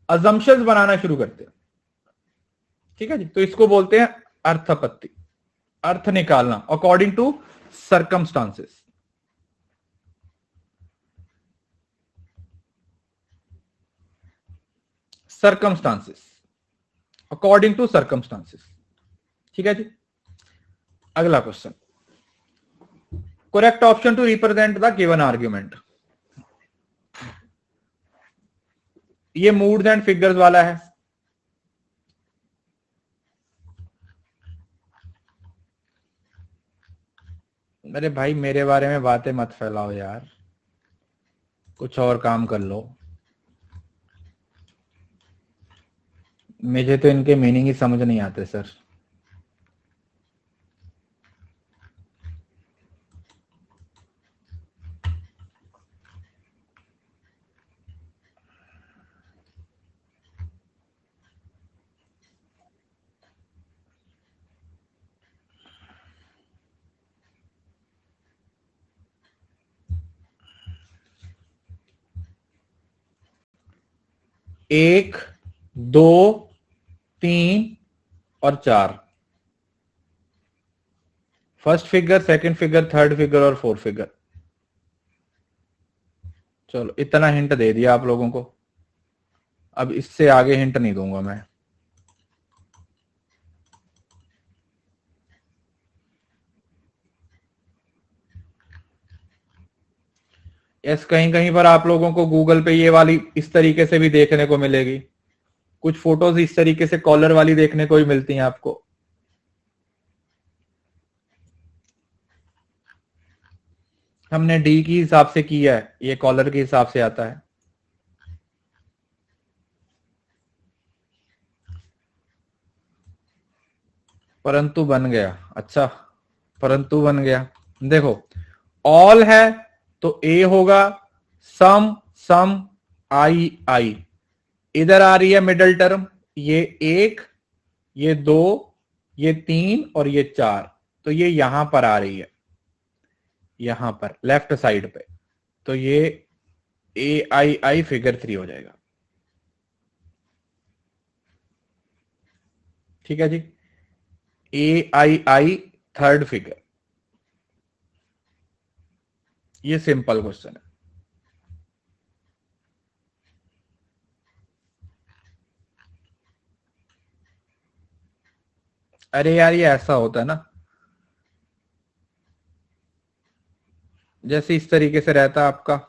अजम्पशंस बनाना शुरू करते हो। ठीक है जी, तो इसको बोलते हैं अर्थापत्ति। अर्थ निकालना according to circumstances. Circumstances, according to circumstances. ठीक है जी। अगला question, correct option to represent the given argument. ये मूड्स एंड फिगर्स वाला है। अरे भाई मेरे बारे में बातें मत फैलाओ यार, कुछ और काम कर लो। मुझे तो इनके मीनिंग ही समझ नहीं आते सर। एक, दो, तीन और चार। First figure, second figure, third figure और फोर्थ फिगर। चलो इतना हिंट दे दिया आप लोगों को, अब इससे आगे हिंट नहीं दूंगा मैं। यस, कहीं कहीं पर आप लोगों को गूगल पे ये वाली इस तरीके से भी देखने को मिलेगी। कुछ फोटोज इस तरीके से कॉलर वाली देखने को भी मिलती हैं आपको। हमने डी की हिसाब से किया है, ये कॉलर के हिसाब से आता है। परंतु बन गया, अच्छा परंतु बन गया। देखो ऑल है तो ए होगा, सम सम आई आई। इधर आ रही है मिडल टर्म, ये एक, ये दो, ये तीन और ये चार। तो ये यहां पर आ रही है, यहां पर लेफ्ट साइड पे। तो ये ए आई आई फिगर 3 हो जाएगा। ठीक है जी, ए आई आई थर्ड फिगर। ये सिंपल क्वेश्चन है। अरे यार ये ऐसा होता है ना, जैसे इस तरीके से रहता है आपका।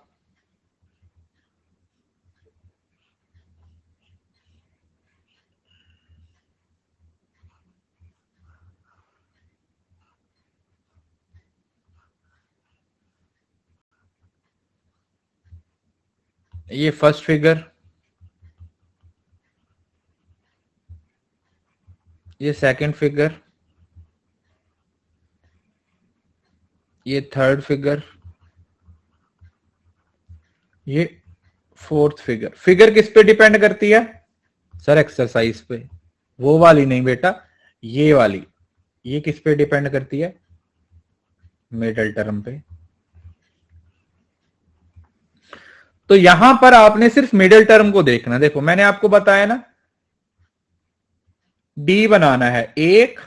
ये फर्स्ट फिगर, ये सेकंड फिगर, ये थर्ड फिगर, ये फोर्थ फिगर। फिगर किस पे डिपेंड करती है सर? एक्सरसाइज पे। वो वाली नहीं बेटा, ये वाली। ये किस पे डिपेंड करती है? मिडल टर्म पे। तो यहां पर आपने सिर्फ मिडिल टर्म को देखना। देखो मैंने आपको बताया ना, डी बनाना है एक,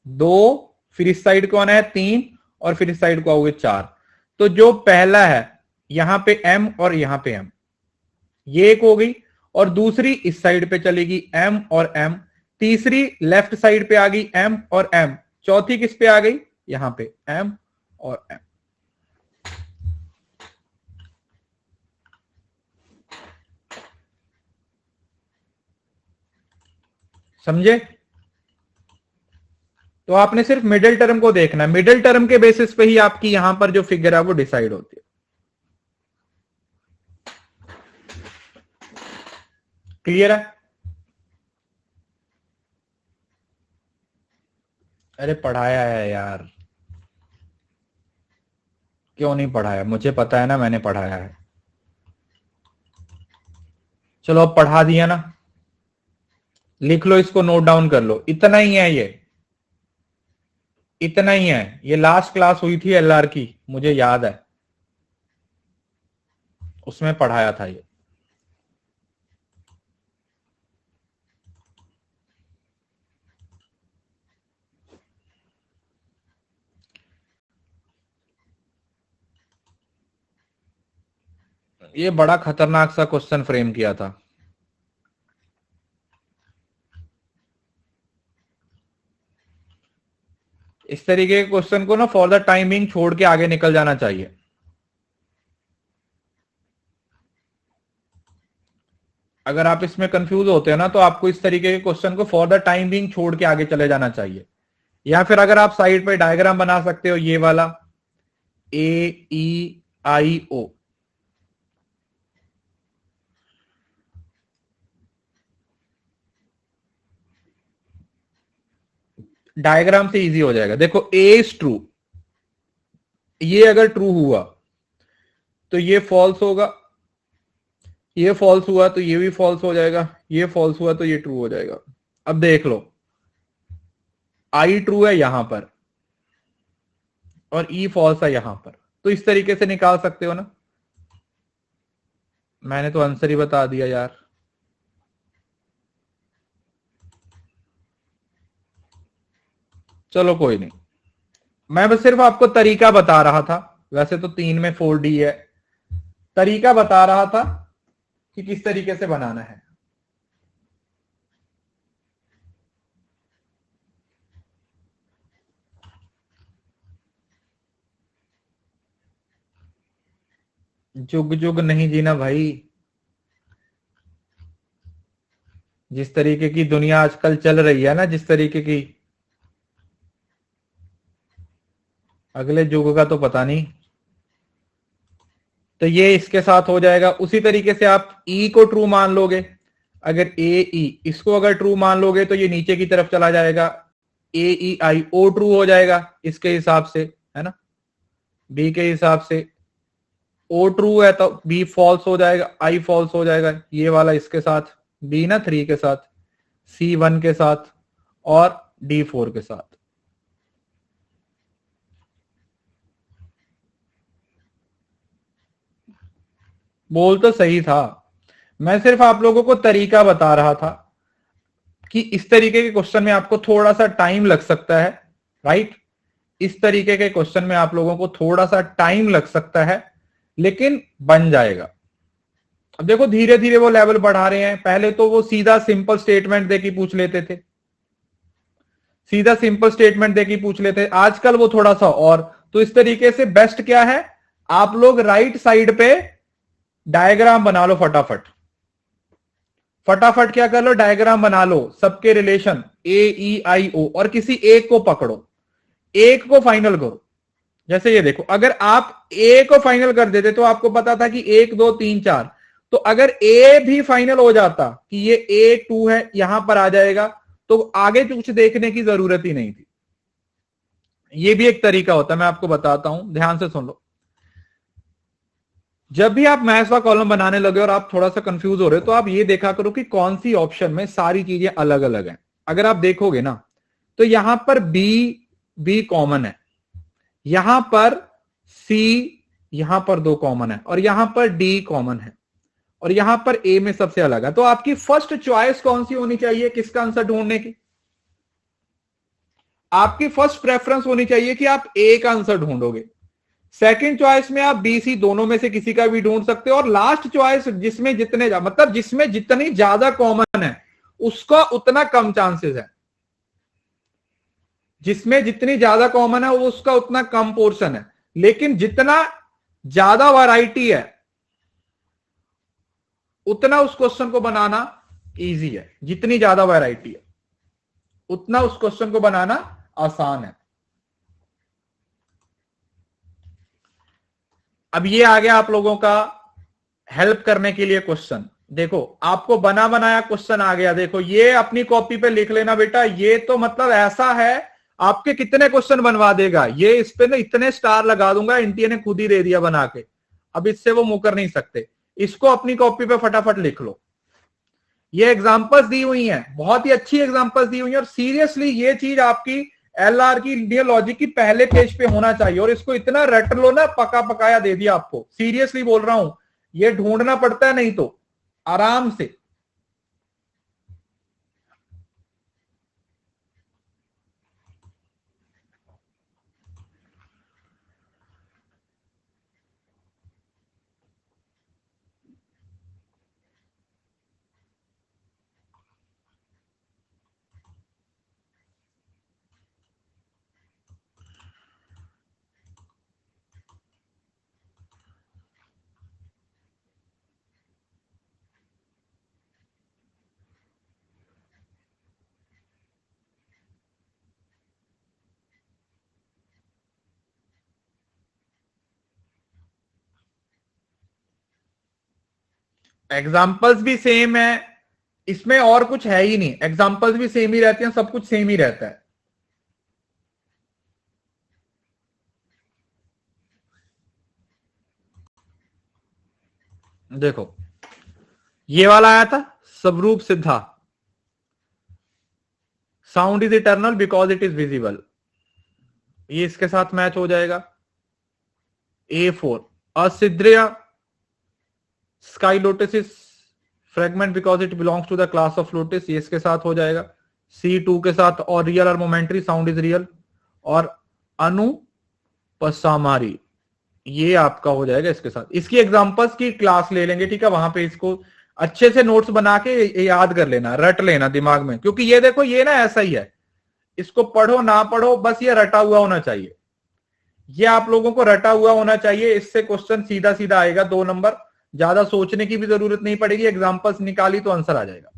दो, फिर इस साइड को आना है तीन, और फिर इस साइड को आओगे चार। तो जो पहला है यहां पे एम और यहां पे एम, ये एक हो गई। और दूसरी इस साइड पे चलेगी एम और एम। तीसरी लेफ्ट साइड पे आ गई एम और एम। चौथी किस पे आ गई? यहां पे एम और एम। समझे? तो आपने सिर्फ मिडिल टर्म को देखना है। मिडिल टर्म के बेसिस पे ही आपकी यहां पर जो फिगर है वो डिसाइड होती है। क्लियर है? अरे पढ़ाया है यार, क्यों नहीं पढ़ाया, मुझे पता है ना, मैंने पढ़ाया है। चलो अब पढ़ा दिया ना, लिख लो इसको, नोट डाउन कर लो, इतना ही है ये, इतना ही है। ये लास्ट क्लास हुई थी एलआर की, मुझे याद है, उसमें पढ़ाया था ये। ये बड़ा खतरनाक सा क्वेश्चन फ्रेम किया था। इस तरीके के क्वेश्चन को ना फॉर द टाइमिंग छोड़ के आगे निकल जाना चाहिए। अगर आप इसमें कंफ्यूज होते हो ना, तो आपको इस तरीके के क्वेश्चन को फॉर द टाइम बिंग छोड़ के आगे चले जाना चाहिए। या फिर अगर आप साइड पे डायग्राम बना सकते हो, ये वाला AEIO, डायग्राम से इजी हो जाएगा। देखो A इज ट्रू, ये अगर ट्रू हुआ तो ये फॉल्स होगा, ये फॉल्स हुआ तो ये भी फॉल्स हो जाएगा, ये फॉल्स हुआ तो ये ट्रू हो जाएगा। अब देख लो, I ट्रू है यहां पर और E फॉल्स है यहां पर, तो इस तरीके से निकाल सकते हो ना। मैंने तो आंसर ही बता दिया यार। चलो कोई नहीं, मैं बस सिर्फ आपको तरीका बता रहा था। वैसे तो 3 में 4D है, तरीका बता रहा था कि किस तरीके से बनाना है। जुग जुग नहीं जीना भाई, जिस तरीके की दुनिया आजकल चल रही है ना, जिस तरीके की, अगले युग का तो पता नहीं। तो ये इसके साथ हो जाएगा। उसी तरीके से आप E को ट्रू मान लोगे, अगर AE इसको अगर ट्रू मान लोगे तो ये नीचे की तरफ चला जाएगा, AEIO ट्रू हो जाएगा इसके हिसाब से, है ना। B के हिसाब से O ट्रू है तो B फॉल्स हो जाएगा, I फॉल्स हो जाएगा, ये वाला इसके साथ, B ना 3 के साथ, C 1 के साथ और D 4 के साथ। बोल तो सही था, मैं सिर्फ आप लोगों को तरीका बता रहा था कि इस तरीके के क्वेश्चन में आपको थोड़ा सा टाइम लग सकता है, राइट। इस तरीके के क्वेश्चन में आप लोगों को थोड़ा सा टाइम लग सकता है, लेकिन बन जाएगा। अब देखो धीरे धीरे वो लेवल बढ़ा रहे हैं। पहले तो वो सीधा सिंपल स्टेटमेंट देके पूछ लेते थे, सीधा सिंपल स्टेटमेंट देके पूछ लेते, आजकल वो थोड़ा सा और। तो इस तरीके से बेस्ट क्या है, आप लोग राइट साइड पे डायग्राम बना लो, फटाफट फटाफट क्या कर लो, डायग्राम बना लो सबके रिलेशन AEIO, और किसी एक को पकड़ो, एक को फाइनल करो। जैसे ये देखो, अगर आप A को फाइनल कर देते तो आपको पता था कि 1 2 3 4, तो अगर A भी फाइनल हो जाता कि ये A2 है, यहां पर आ जाएगा, तो आगे कुछ देखने की जरूरत ही नहीं थी। ये भी एक तरीका होता है, मैं आपको बताता हूं, ध्यान से सुन लो। जब भी आप मैथ्स का कॉलम बनाने लगे और आप थोड़ा सा कंफ्यूज हो रहे हो, तो आप ये देखा करो कि कौन सी ऑप्शन में सारी चीजें अलग अलग हैं। अगर आप देखोगे ना, तो यहां पर बी कॉमन है, यहां पर सी, यहां पर 2 कॉमन है, और यहां पर डी कॉमन है, और यहां पर ए में सबसे अलग है। तो आपकी फर्स्ट चॉइस कौन सी होनी चाहिए किसका आंसर ढूंढने की? आपकी फर्स्ट प्रेफरेंस होनी चाहिए कि आप ए का आंसर ढूंढोगे। सेकंड चॉइस में आप बी सी दोनों में से किसी का भी ढूंढ सकते हो, और लास्ट चॉइस जिसमें जितने मतलब जिसमें जितनी ज्यादा कॉमन है उसका उतना कम चांसेस है, जिसमें जितनी ज्यादा कॉमन है वो उसका उतना कम पोर्शन है। लेकिन जितना ज्यादा वैरायटी है उतना उस क्वेश्चन को बनाना इजी है, जितनी ज्यादा वैरायटी है उतना उस क्वेश्चन को बनाना आसान है। अब ये आ गया आप लोगों का हेल्प करने के लिए क्वेश्चन। देखो आपको बना बनाया क्वेश्चन आ गया, देखो ये अपनी कॉपी पे लिख लेना बेटा। ये तो मतलब ऐसा है, आपके कितने क्वेश्चन बनवा देगा ये, इस पे ना इतने स्टार लगा दूंगा, एनटीए ने खुद ही दे दिया बना के, अब इससे वो मुकर नहीं सकते। इसको अपनी कॉपी पे फटाफट लिख लो। ये एग्जांपल्स दी हुई हैं, बहुत ही अच्छी एग्जांपल्स दी हुई हैं, और सीरियसली ये चीज आपकी एलआर की, इंडियन लॉजिक की पहले पेज पे होना चाहिए, और इसको इतना रट लो ना, पका पकाया दे दिया आपको, सीरियसली बोल रहा हूं। ये ढूंढना पड़ता है नहीं तो, आराम से। एग्जाम्पल्स भी सेम है, इसमें और कुछ है ही नहीं, एग्जाम्पल्स भी सेम ही रहते हैं, सब कुछ सेम ही रहता है। देखो ये वाला आया था, svarupa siddha, sound is eternal because it is visible, ये इसके साथ मैच हो जाएगा। A4 असिद्रिया sky lotus is fragrant because it belongs to the class of lotus, ये इसके साथ हो जाएगा। C2 के साथ, और रियल और मोमेंट्री, साउंड इज रियल, और अनुपसामारी, ये आपका हो जाएगा इसके साथ। इसकी एग्जांपल्स की क्लास ले लेंगे, ठीक है, वहां पे इसको अच्छे से नोट्स बना के याद कर लेना, रट लेना दिमाग में, क्योंकि ये देखो ये ना ऐसा ही है, इसको पढ़ो ना पढ़ो बस ये रटा हुआ होना चाहिए, ये आप लोगों को रटा हुआ होना चाहिए, इससे क्वेश्चन सीधा सीधा आएगा 2 नंबर, ज्यादा सोचने की भी जरूरत नहीं पड़ेगी, एग्जांपल्स निकाली तो आंसर आ जाएगा।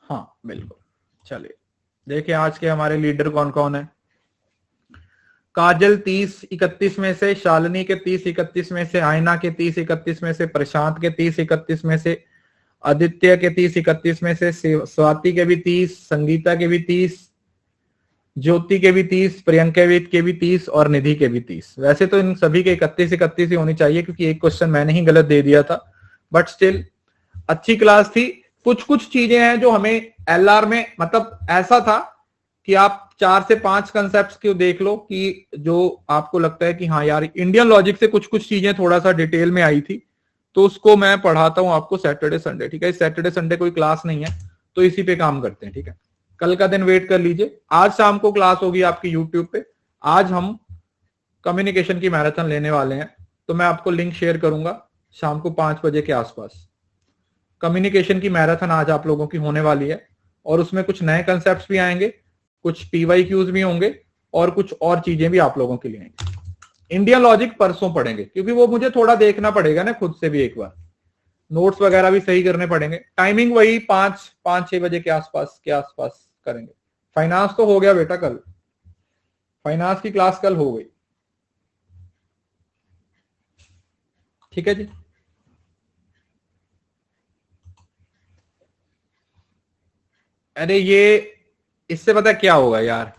हाँ बिल्कुल। चलिए देखिए आज के हमारे लीडर कौन कौन है। काजल 30-31 में से, शालिनी के 30-31 में से, आयना के 30-31 में से, प्रशांत के 30-31 में से, आदित्य के 30-31 में से, स्वाति के भी 30, संगीता के भी 30, ज्योति के भी 30, प्रियंका के भी 30, और निधि के भी 30। वैसे तो इन सभी के 31-31 ही होनी चाहिए, क्योंकि एक क्वेश्चन मैंने ही गलत दे दिया था, बट स्टिल अच्छी क्लास थी। कुछ कुछ चीजें हैं जो हमें एलआर में, मतलब ऐसा था कि आप 4 से 5 कंसेप्ट्स को देख लो कि जो आपको लगता है कि हाँ यार इंडियन लॉजिक से कुछ कुछ चीजें थोड़ा सा डिटेल में आई थी, तो उसको मैं पढ़ाता हूं आपको सैटरडे संडे, ठीक है। सैटरडे संडे कोई क्लास नहीं है, तो इसी पे काम करते हैं, ठीक है। कल का दिन वेट कर लीजिए, आज शाम को क्लास होगी आपकी यूट्यूब पे। आज हम कम्युनिकेशन की मैराथन लेने वाले हैं, तो मैं आपको लिंक शेयर करूंगा शाम को 5 बजे के आसपास। कम्युनिकेशन की मैराथन आज आप लोगों की होने वाली है, और उसमें कुछ नए कंसेप्ट भी आएंगे, कुछ PYQs भी होंगे, और कुछ और चीजें भी आप लोगों के लिए आएंगी। इंडियन लॉजिक परसों पढ़ेंगे, क्योंकि वो मुझे थोड़ा देखना पड़ेगा ना खुद से भी, एक बार नोट्स वगैरह भी सही करने पड़ेंगे। टाइमिंग वही 5-6 बजे के आसपास करेंगे। फाइनेंस तो हो गया बेटा, कल फाइनेंस की क्लास कल हो गई, ठीक है जी। अरे ये इससे पता क्या होगा यार,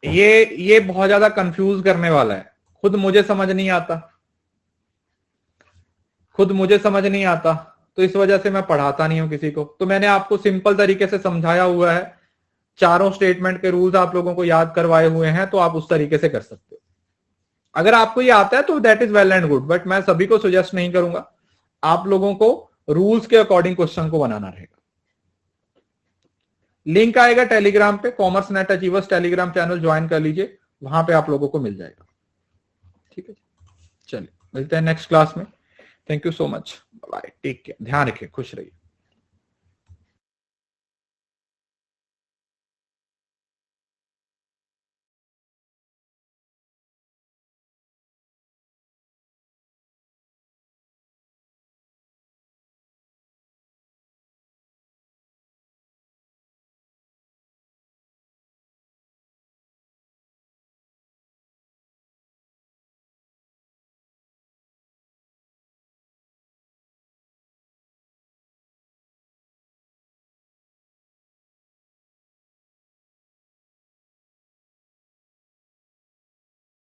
ये बहुत ज्यादा कंफ्यूज करने वाला है, खुद मुझे समझ नहीं आता, तो इस वजह से मैं पढ़ाता नहीं हूं किसी को। तो मैंने आपको सिंपल तरीके से समझाया हुआ है, चारों स्टेटमेंट के रूल्स आप लोगों को याद करवाए हुए हैं, तो आप उस तरीके से कर सकते हो। अगर आपको ये आता है तो that is well and good, but मैं सभी को सजेस्ट नहीं करूंगा, आप लोगों को रूल्स के अकॉर्डिंग क्वेश्चन को बनाना रहेगा। लिंक आएगा टेलीग्राम पे, commerce net achievers Telegram channel join कर लीजिए, वहां पे आप लोगों को मिल जाएगा, ठीक है। चलिए मिलते हैं नेक्स्ट क्लास में, thank you so much, bye, take care, ध्यान रखिए, खुश रहिए।